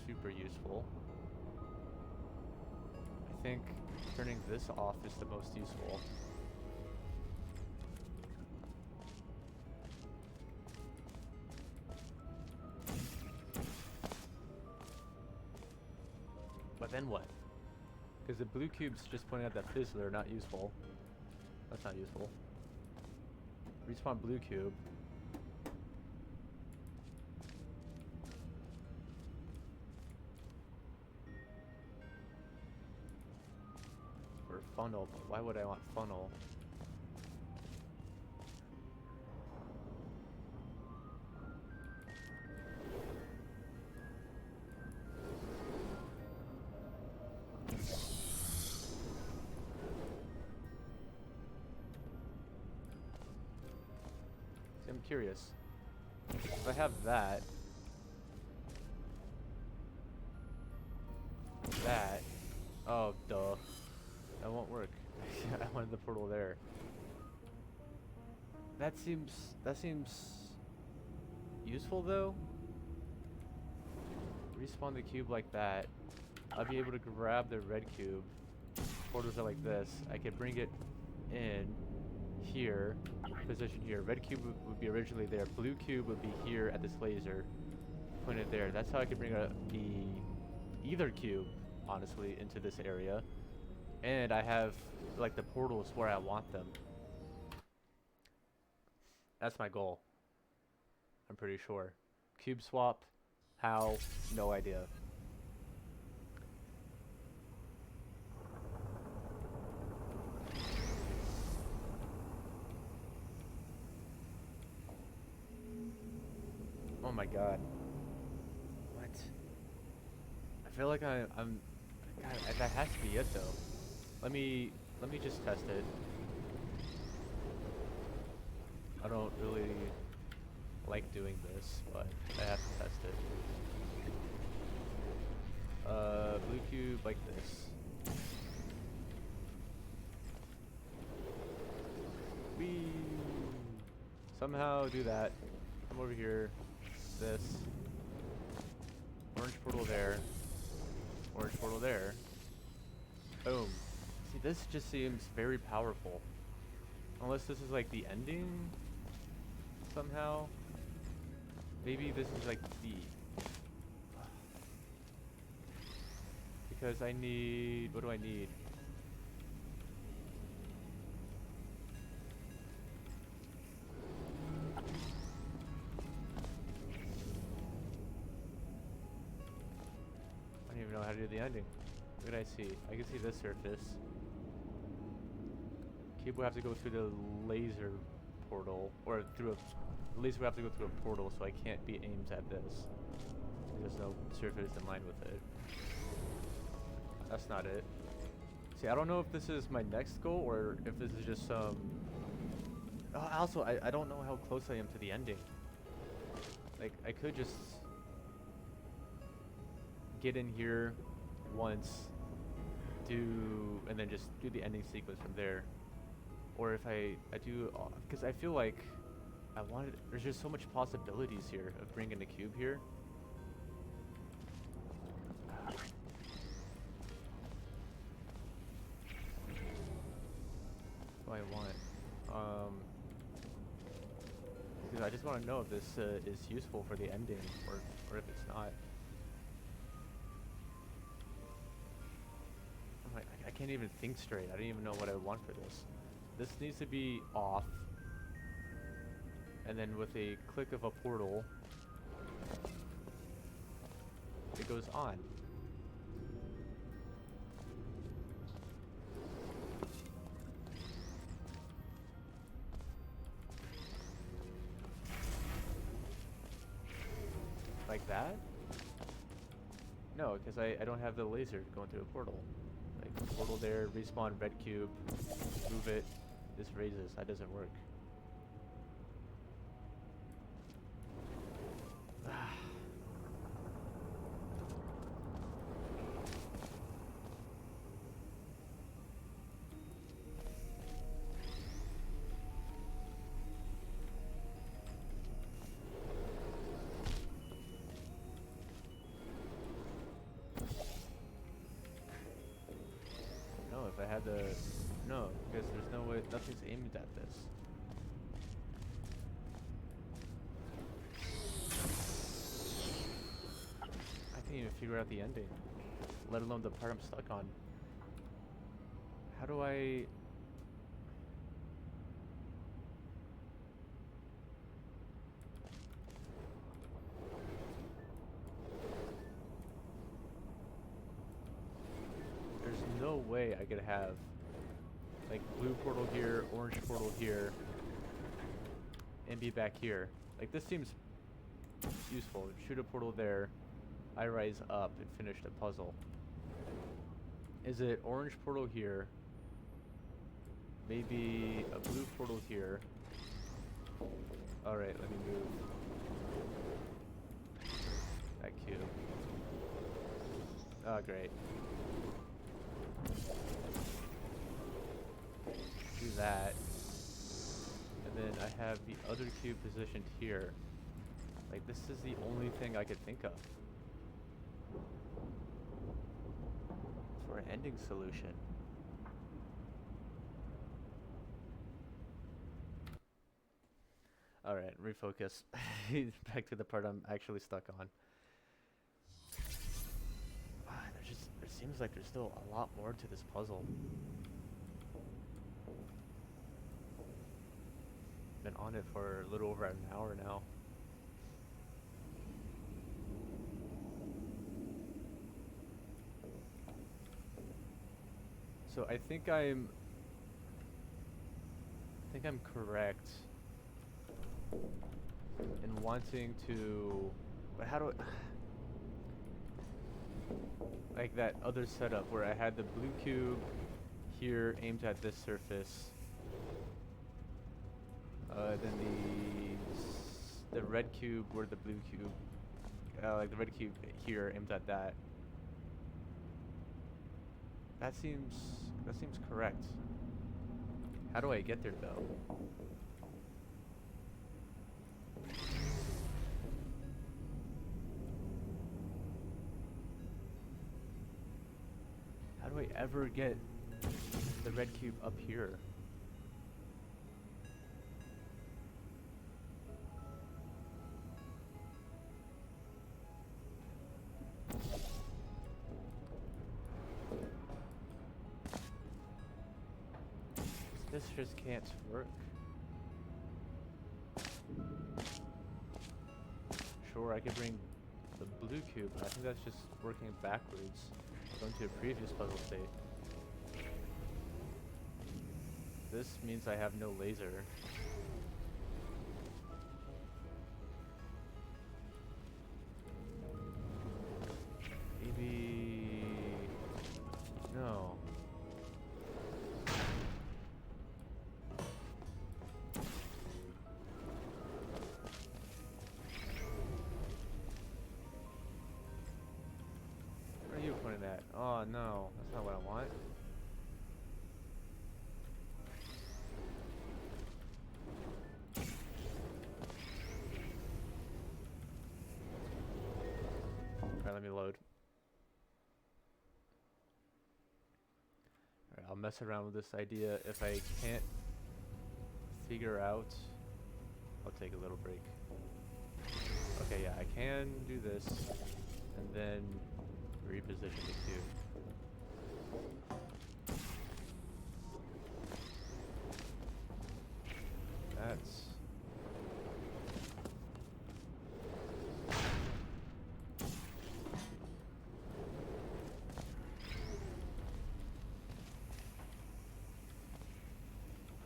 super useful. I think turning this off is the most useful. But then what? Because the blue cube's just pointing out that fizzler, not useful. That's not useful. Respawn blue cube. Funnel, but why would I want funnel? See, I'm curious. If I have that, oh, duh. That won't work. I wanted the portal there. That seems useful though. Respawn the cube like that. I'll be able to grab the red cube. Portals are like this. I could bring it in here, position here. Red cube would be originally there. Blue cube would be here at this laser, pointed there. That's how I could bring the either cube, honestly, into this area. And I have like the portals where I want them. That's my goal. I'm pretty sure. Cube swap. How? No idea. Oh my god. What? I feel like I'm God, that has to be it though. Let me just test it. I don't really like doing this, but I have to test it. Blue cube like this. Whee! Somehow do that. Come over here. This. Orange portal there. Orange portal there. Boom. See, this just seems very powerful. Unless this is like the ending somehow. Maybe this is like the... Because I need... What do I need? I don't even know how to do the ending. What can I see? I can see this surface. Cube will have to go through the laser portal, or through a... At least we have to go through a portal, so I can't be aimed at this. There's no surface in line with it. That's not it. See, I don't know if this is my next goal, or if this is just some... also, I don't know how close I am to the ending. Like, I could just... get in here once, and then just do the ending sequence from there. Or if I do, because I feel like there's just so much possibilities here of bringing a cube here. What do I want? Because I just want to know if this is useful for the ending, or if it's not. I can't even think straight. I don't even know what I want for this. This needs to be off. And then with a click of a portal, it goes on. Like that? No, because I don't have the laser going through a portal. Like, portal there, respawn red cube, move it, this raises. That doesn't work. No, if I had the... No, because there's no way... Nothing's aimed at this. I can't even figure out the ending. Let alone the part I'm stuck on. How do I... There's no way I could have like blue portal here, orange portal here, and be back here. Like, this seems useful. Shoot a portal there, I rise up and finish the puzzle. Is it orange portal here? Maybe a blue portal here. Alright, let me move that cube. Oh, great. Do that. And then I have the other cube positioned here. Like, this is the only thing I could think of for an ending solution. Alright, refocus. Back to the part I'm actually stuck on. There Seems like there's still a lot more to this puzzle. Been on it for a little over an hour now. So I think I'm correct in wanting to, but how do I, like that other setup where I had the blue cube here aimed at this surface, then the red cube where the blue cube, like the red cube here aimed at that. That seems correct. How do I get there though? How do I ever get the red cube up here? This just can't work. Sure, I could bring the blue cube, but I think that's just working backwards. Going to a previous puzzle state. This means I have no laser. Maybe... no. Where are you pointing at? Oh no, that's not what I want. Alright, let me load. Alright, I'll mess around with this idea. If I can't figure out, I'll take a little break. Okay, yeah, I can do this and then reposition the cube. That's...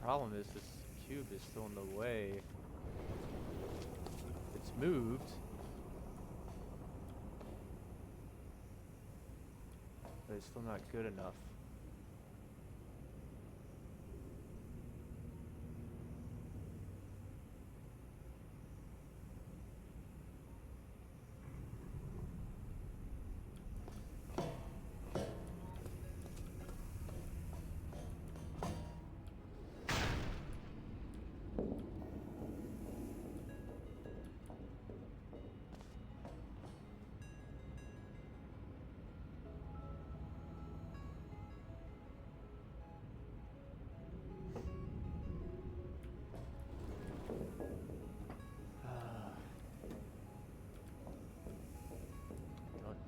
problem is this cube is still in the way. It's moved. But it's still not good enough.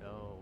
Don't know.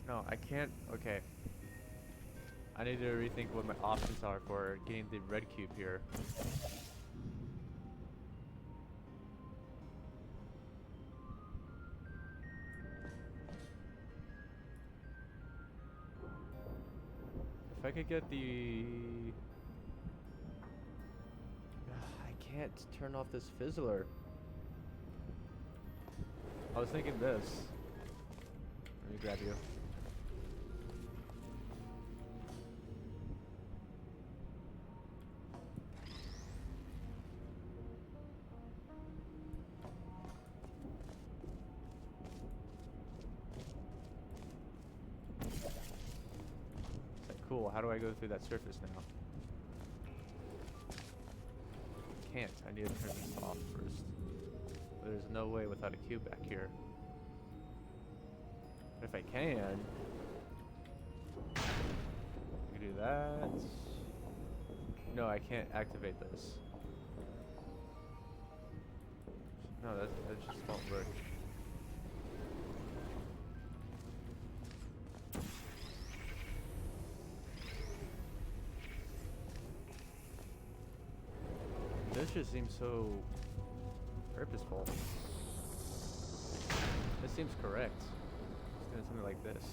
No, I can't. Okay. I need to rethink what my options are for getting the red cube here. If I could get the... I can't turn off this fizzler. I was thinking this. Let me me grab you. Cool, how do I go through that surface now? Can't, I need to turn this off first. There's no way without a cube back here. But if I can do that. No, I can't activate this. No, that just won't work. This just seems so purposeful. This seems correct. It's doing something like this.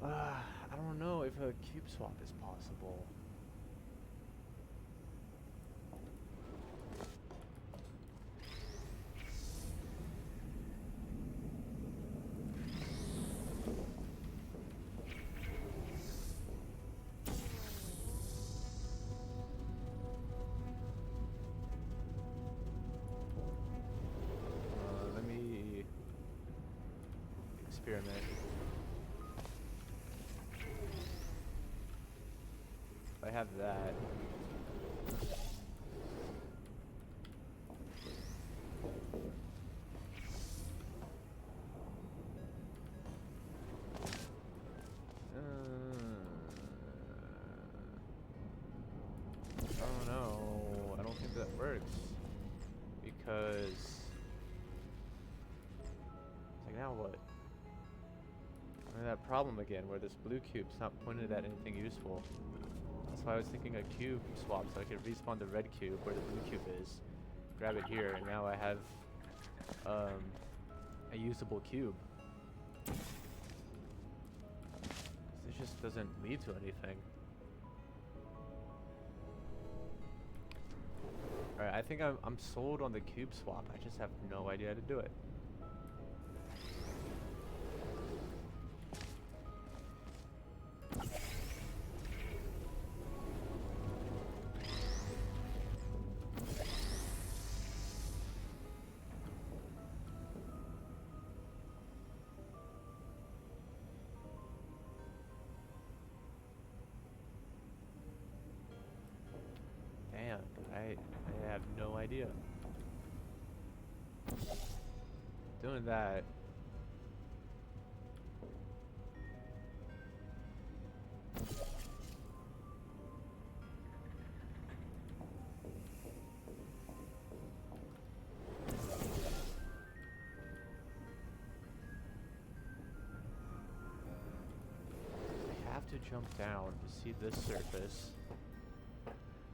I don't know if a cube swap is possible. Let me experiment. If I have that. I don't know. I don't think that works. Because it's like, now what? I mean, that problem again where this blue cube's not pointed at anything useful. That's why I was thinking a cube swap, so I could respawn the red cube where the blue cube is, grab it here, and now I have a usable cube. This just doesn't lead to anything. Alright, I think I'm sold on the cube swap. I just have no idea how to do it. I have no idea. Doing that. I have to jump down to see this surface.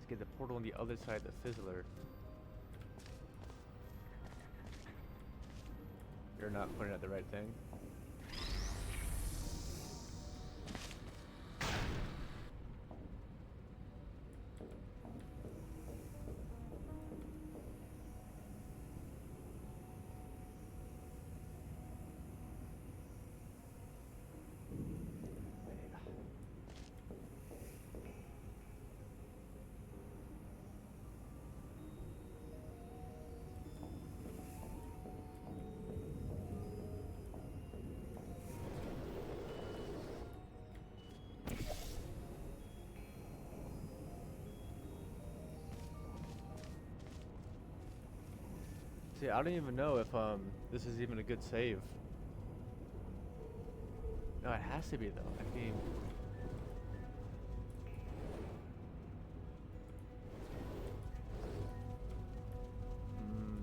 Get the portal on the other side of the fizzler. You're not pointing at the right thing. See, I don't even know if this is even a good save. No, it has to be though. I mean,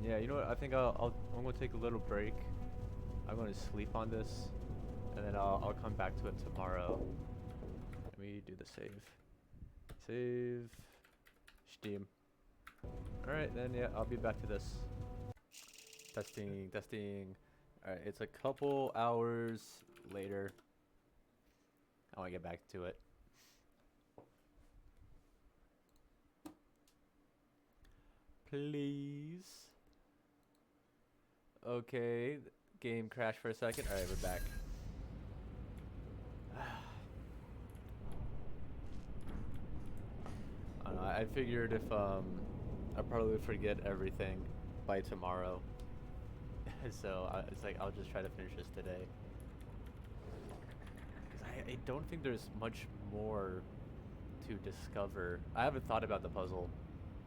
yeah. You know what? I think I'm gonna take a little break. I'm gonna sleep on this, and then I'll come back to it tomorrow. Let me do the save. Save. Steam. All right, then yeah, I'll be back to this. Testing, testing. Alright, it's a couple hours later. I want to get back to it. Please. Okay, game crashed for a second. Alright, we're back. I don't know, I figured if I'll probably forget everything by tomorrow. So it's like I'll just try to finish this today. Because I don't think there's much more to discover. I haven't thought about the puzzle.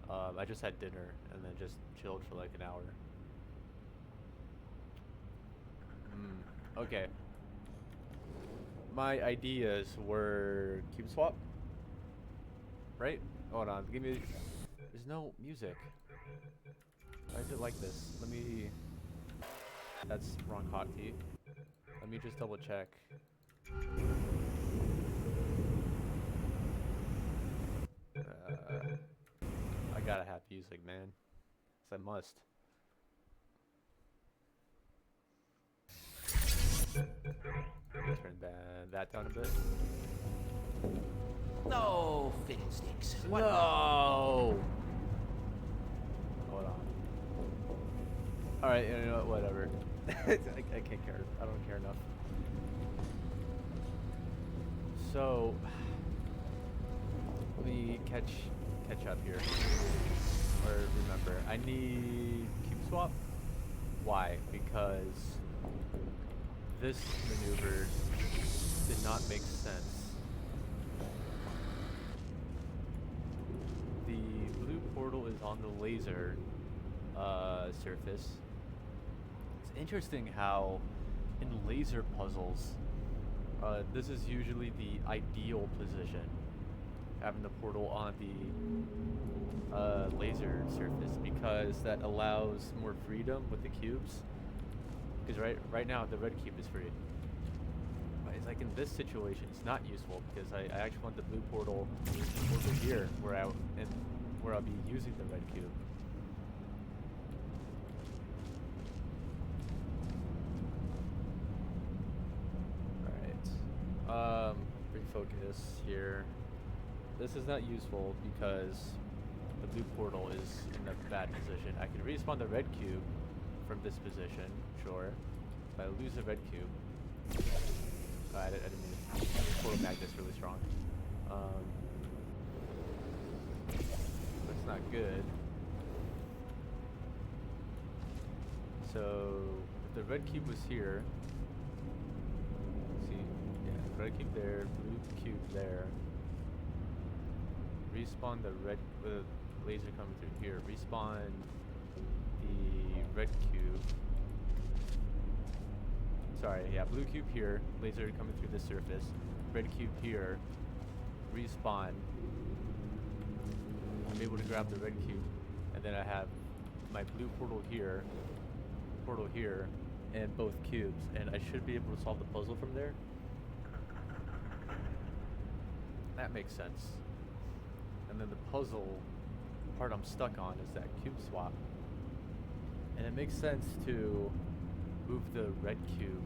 I just had dinner and then just chilled for like an hour. Okay. My ideas were cube swap, right? Hold on, give me. There's no music. Why is it like this? Let me. That's wrong hotkey. Let me just double check. I gotta have music, man. 'Cause I must. Turn that down a bit. No fiddlesticks. What? No! Hold on. Alright, you know what, whatever. I can't care. I don't care enough. So, let me catch up here. Or remember, I need cube swap. Why? Because this maneuver did not make sense. The blue portal is on the laser surface. It's interesting how in laser puzzles, this is usually the ideal position, having the portal on the laser surface, because that allows more freedom with the cubes. Because right now the red cube is free. But it's like in this situation, it's not useful because I actually want the blue portal over here where I'll be using the red cube. Alright. Refocus here. This is not useful because the blue portal is in a bad position. I can respawn the red cube from this position, sure. If I lose the red cube, I didn't mean portal magnet's really strong. That's not good. So if the red cube was here, let's see, yeah, red cube there, blue cube there. Respawn the red laser coming through here. Respawn the red cube. Sorry, yeah, blue cube here, laser coming through the surface. Red cube here. Respawn. I'm able to grab the red cube, and then I have my blue portal here, and both cubes, and I should be able to solve the puzzle from there. That makes sense. And then the puzzle part I'm stuck on is that cube swap. And it makes sense to move the red cube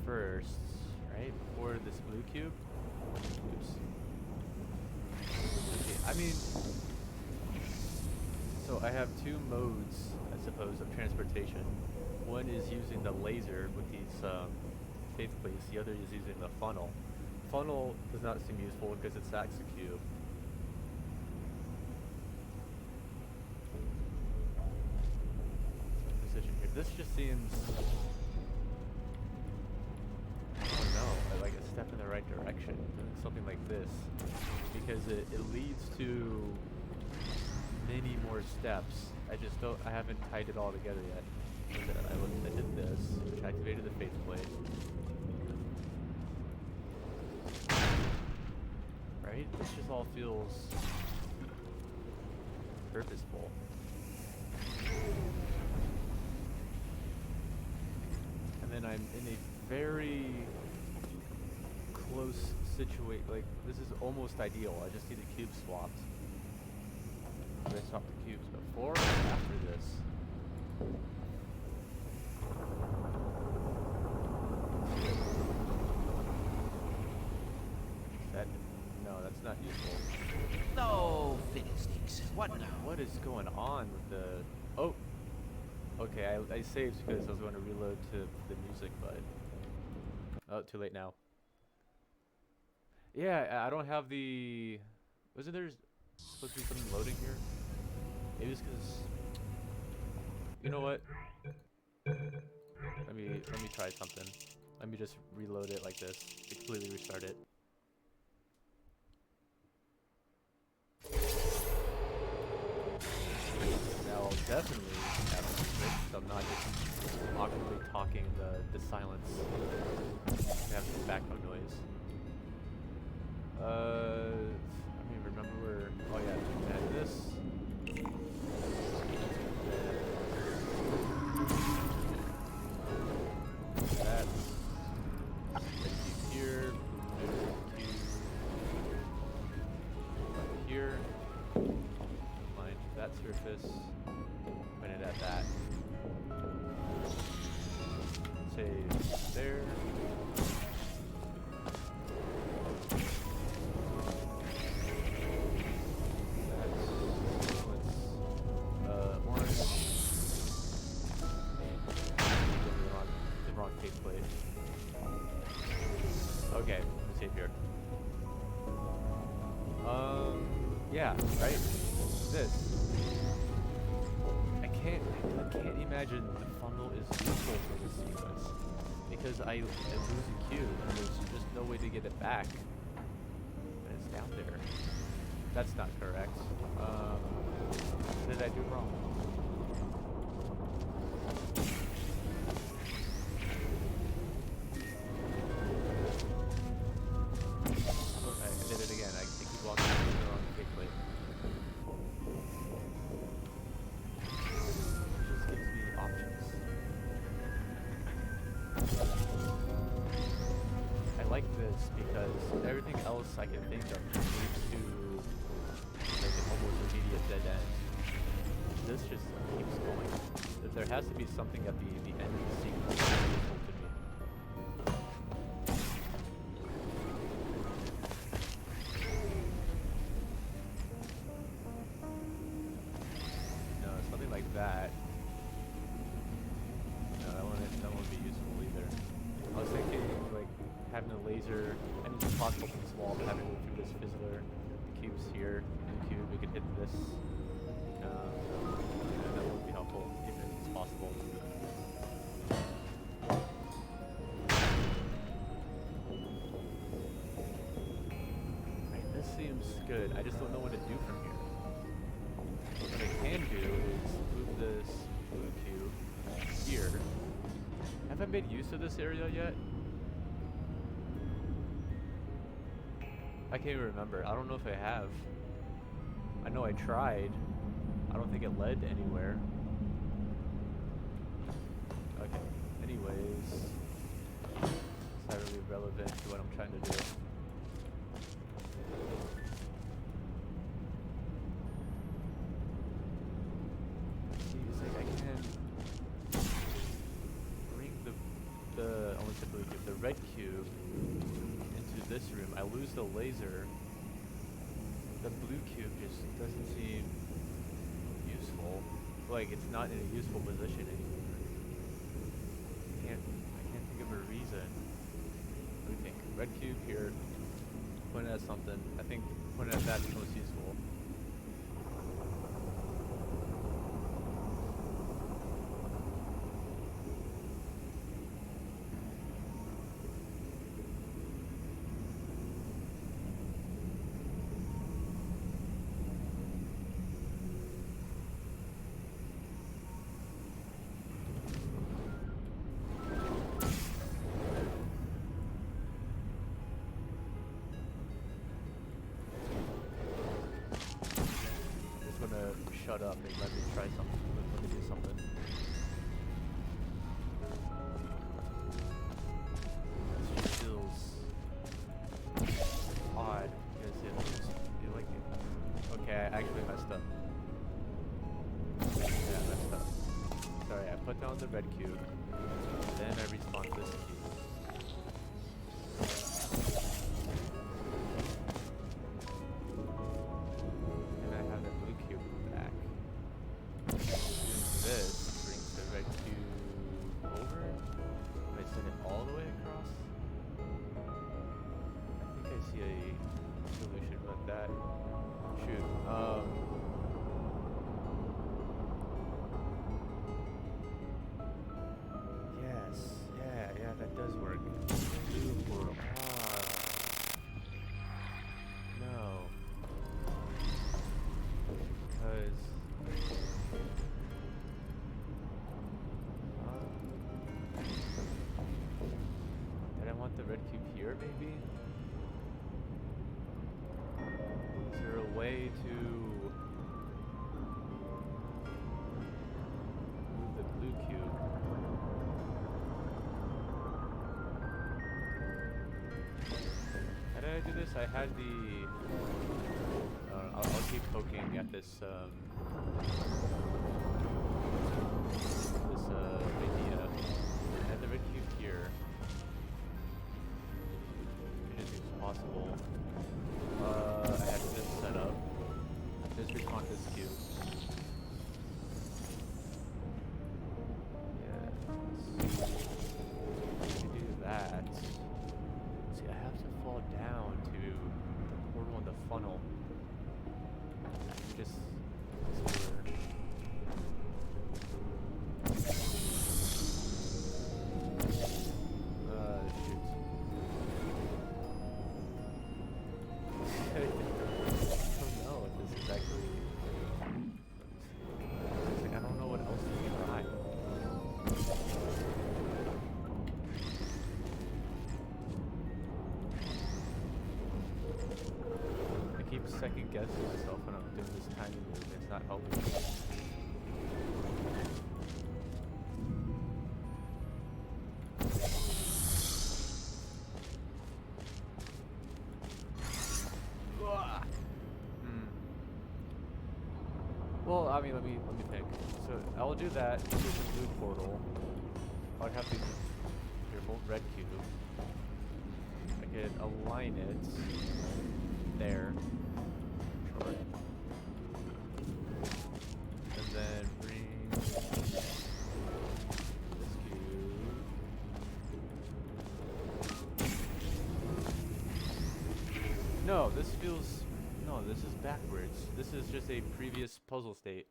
first, right? Before this blue cube. Oops. Okay, I mean, so I have two modes, I suppose, of transportation. One is using the laser with these faith plates. The other is using the funnel. Funnel does not seem useful because it stacks a cube. This just seems, I don't know, like a step in the right direction, doing something like this, because it leads to many more steps. I haven't tied it all together yet. I did this, which activated the faith plate. Right? This just all feels purposeful. And I'm in a very close situation. Like, this is almost ideal. I just need the cube swapped. Did I swap the cubes before or after this? That, no, that's not useful. No fiddlesticks. What now? What is going on with the... Oh! Okay, I saved because I was going to reload to the music, but... Oh, too late now. Yeah, I don't have the... Wasn't there supposed to be something loading here? Maybe it's because... You know what? Let me try something. Let me just reload it like this. Completely restart it. Now I'll definitely have music, so I'm not just awkwardly talking in the silence. I have some background noise. I mean, remember where... Oh yeah, add this. That. Here. Here. Find that surface. Point it at that. Save there. Okay, let's save here. Yeah, right? This. I can't imagine the funnel is useful for this sequence. Because I lose a cube, and there's just no way to get it back. And it's down there. That's not correct. What did I do wrong? Because everything else I can think of leads to like an almost immediate dead end. This just keeps going. There has to be something at the end of the sequence that's useful to me. No, something like that. No, that won't be useful either. I was thinking like having a laser, and it's possible from this wall, but having to go through this fizzler, the cube's here, and the cube, we could hit this. Yeah, that won't be helpful, even if it's possible. Right, this seems good. I just don't know what to do from here. What I can do is move this blue cube here. Have I made use of this area yet? I can't even remember. I don't know if I have. I know I tried. I don't think it led anywhere. Okay. Anyways, it's not really relevant to what I'm trying to do. See, it's like I can bring the almost the blue cube, the red cube into this room. I lose the laser. The blue cube just doesn't seem useful. Like it's not in a useful position anymore. I can't think of a reason. What do you think? Red cube here. Point at something. I think pointing at that's most useful. Shut up and let me try something. Let me do something. This just feels odd because it feel like it. Okay, I actually messed up. Yeah, I messed up. Sorry, I put down the red cube. this cube. And I have the blue cube back. Doing this brings the red cube over. And I send it all the way across. I think I see a solution with that. Shoot. Yes. Yeah, that does work. Blue portal. No. Because did I want the red cube here, maybe? Is there a way to move the blue cube? How did I do this? I had the... I'll keep poking at this, idea. I had the red cube here. Anything's possible. I had this set up. Just respawn this cube. Yes. Let me do that. See, I have to fall down to the portal and the funnel. Just weird. Shoot. I don't know if this is actually. It's like I don't know what else to try. I keep second guessing myself when I'm doing this tiny move. It's not helping. Well, I mean, let me think. So I'll do that. Use the blue portal. I'd have to careful red cube. I could align it there. Sure. And then bring this cube. No, this feels. No, this is backwards. This is just a previous puzzle state.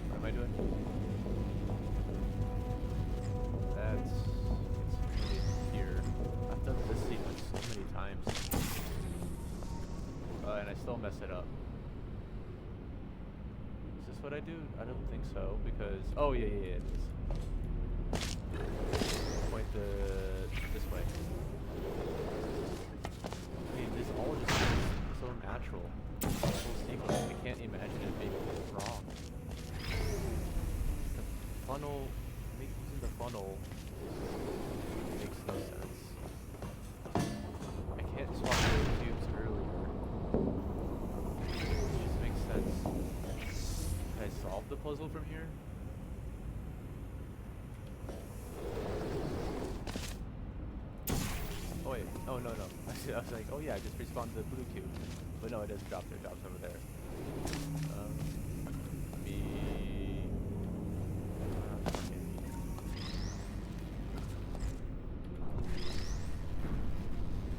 What am I doing? That's here. I've done this sequence so many times. And I still mess it up. Is this what I do? I don't think so, because... Oh, yeah, it is. Point this way. I mean, this all just feels so natural. This whole sequence, I can't imagine it being wrong. The funnel... Using the funnel makes no sense. I can't swap the cubes earlier. It just makes sense. Can I solve the puzzle from here? Oh wait, oh no. I was like, oh yeah, I just respawned the blue cube. But no, it doesn't drop there, it drops over there.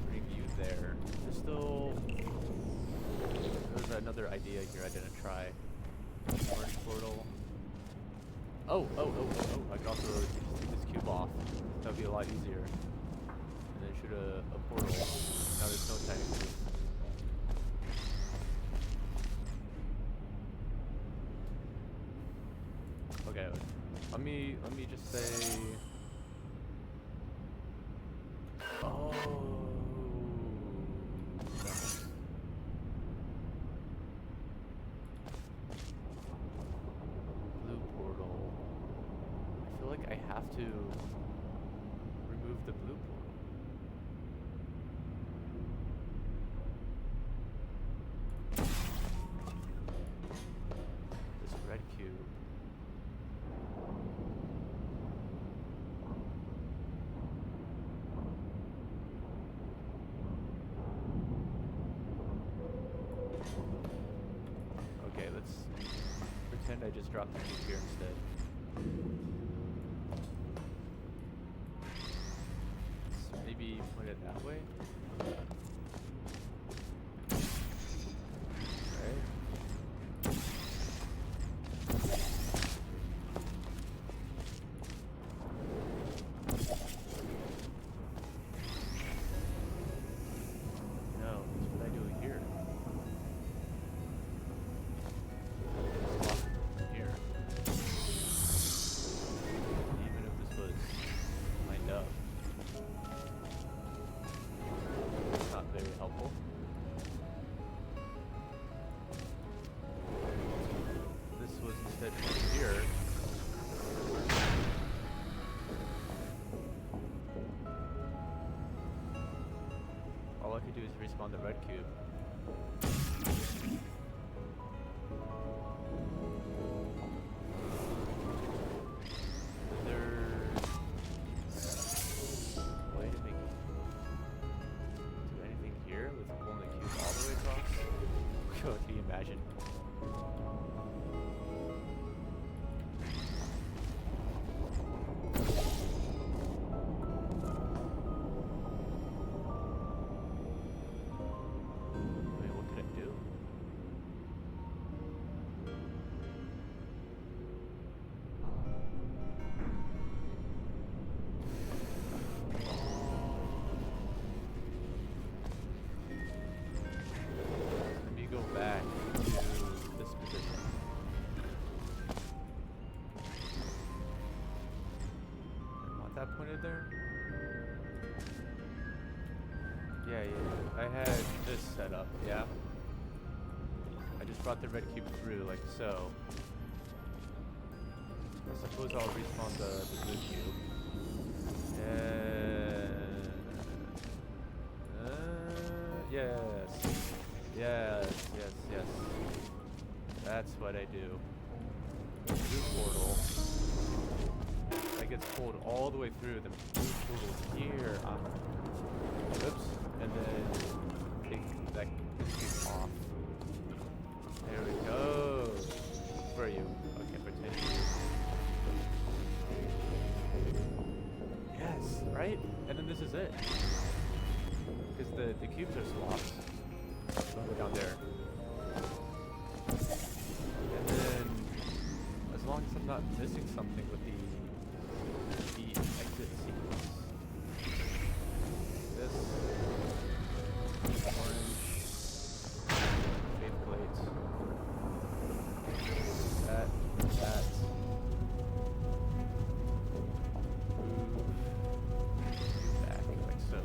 Bring you there. There's still... There's another idea here I didn't try. Orange portal. Oh, I could also take this cube off. That would be a lot easier. And then shoot a portal. Now there's no tiny cube. Okay, let me just say... Oh... No. the blue portal. This red cube. Okay, let's pretend I just dropped the cube here instead. Let's maybe point it that way. Alright. No, what did I do here? Here. Even if this was lined up. It's not very helpful. This was instead right here. All I could do is respawn the red cube. Is there a way to make do anything here with pulling the cube all the way across? Oh, can you imagine? I mean, what could it do? Let me go back to this position. I want that pointed there? Yeah. I had this set up, yeah? I just brought the red cube through, like so. I suppose I'll respawn the blue cube. Yes. That's what I do. Blue portal. That gets pulled all the way through. The blue portal here. Oops. And then take that cube off. There we go. Where are you? Okay, pretend. Yes, right? And then this is it. Because the cubes are swapped. Don't go down there. And then, as long as I'm not missing something with the exit sequence. This orange faceplate. That. Move back like so.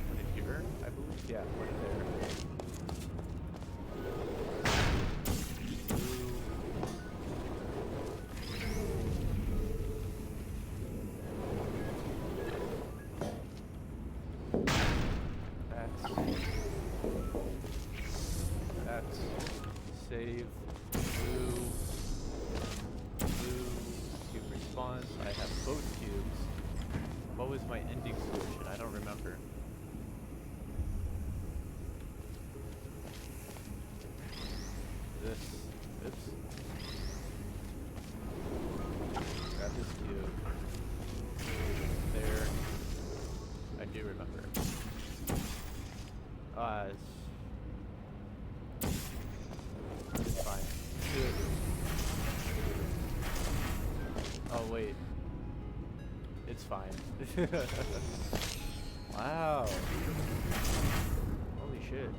Put it here, I believe. Yeah, put it there. That's save, blue, cube response. I have both cubes. What was my ending solution? I don't remember. This, oops. Grab this cube. There. I do remember. It's fine. Good. Oh wait. It's fine. Wow. Holy shit.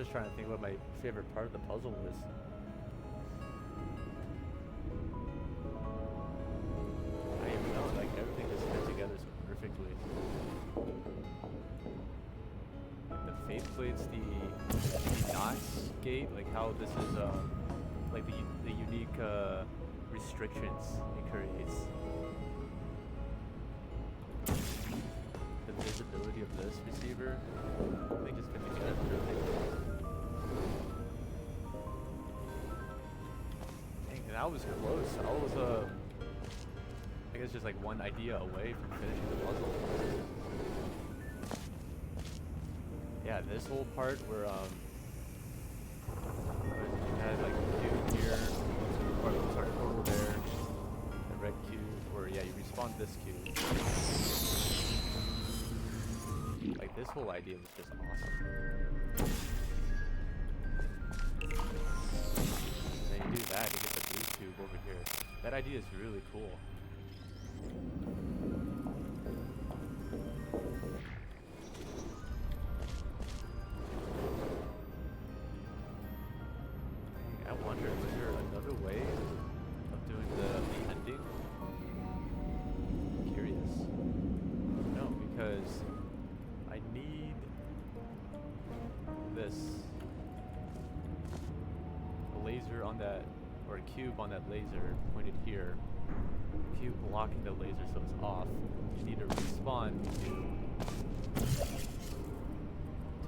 just trying to think what my favorite part of the puzzle was. I don't even know, like everything just fit together so perfectly. Like the faith plates, the knots gate, like how this is like the unique restrictions it creates. The visibility of this receiver, they just fit together perfectly. Dang, that was close. I was I guess just like one idea away from finishing the puzzle. Yeah, this whole part where you had like a cube here, or sorry, purple there, a red cube, or yeah, you respawn this cube. Like this whole idea was just awesome. And then you do that, you get the blue tube over here. That idea is really cool. I wonder, is there another way of doing the ending? I'm curious. No, because I need this laser on that, or a cube on that laser pointed here. Cube blocking the laser so it's off. You need to respawn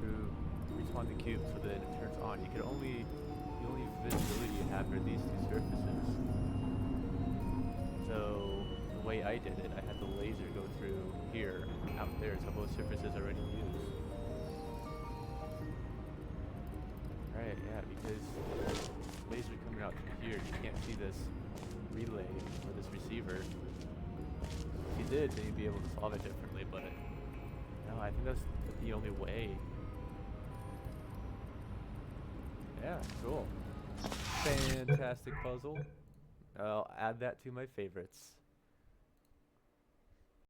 to respawn the cube so that it turns on. The only visibility you have are these two surfaces. So the way I did it, I had the laser go through here, out there, so both surfaces are already used. Right, yeah, because laser coming out through here, you can't see this relay or this receiver. If you did, then you'd be able to solve it differently, but no, I think that's the only way. Yeah, cool. Fantastic puzzle. I'll add that to my favorites.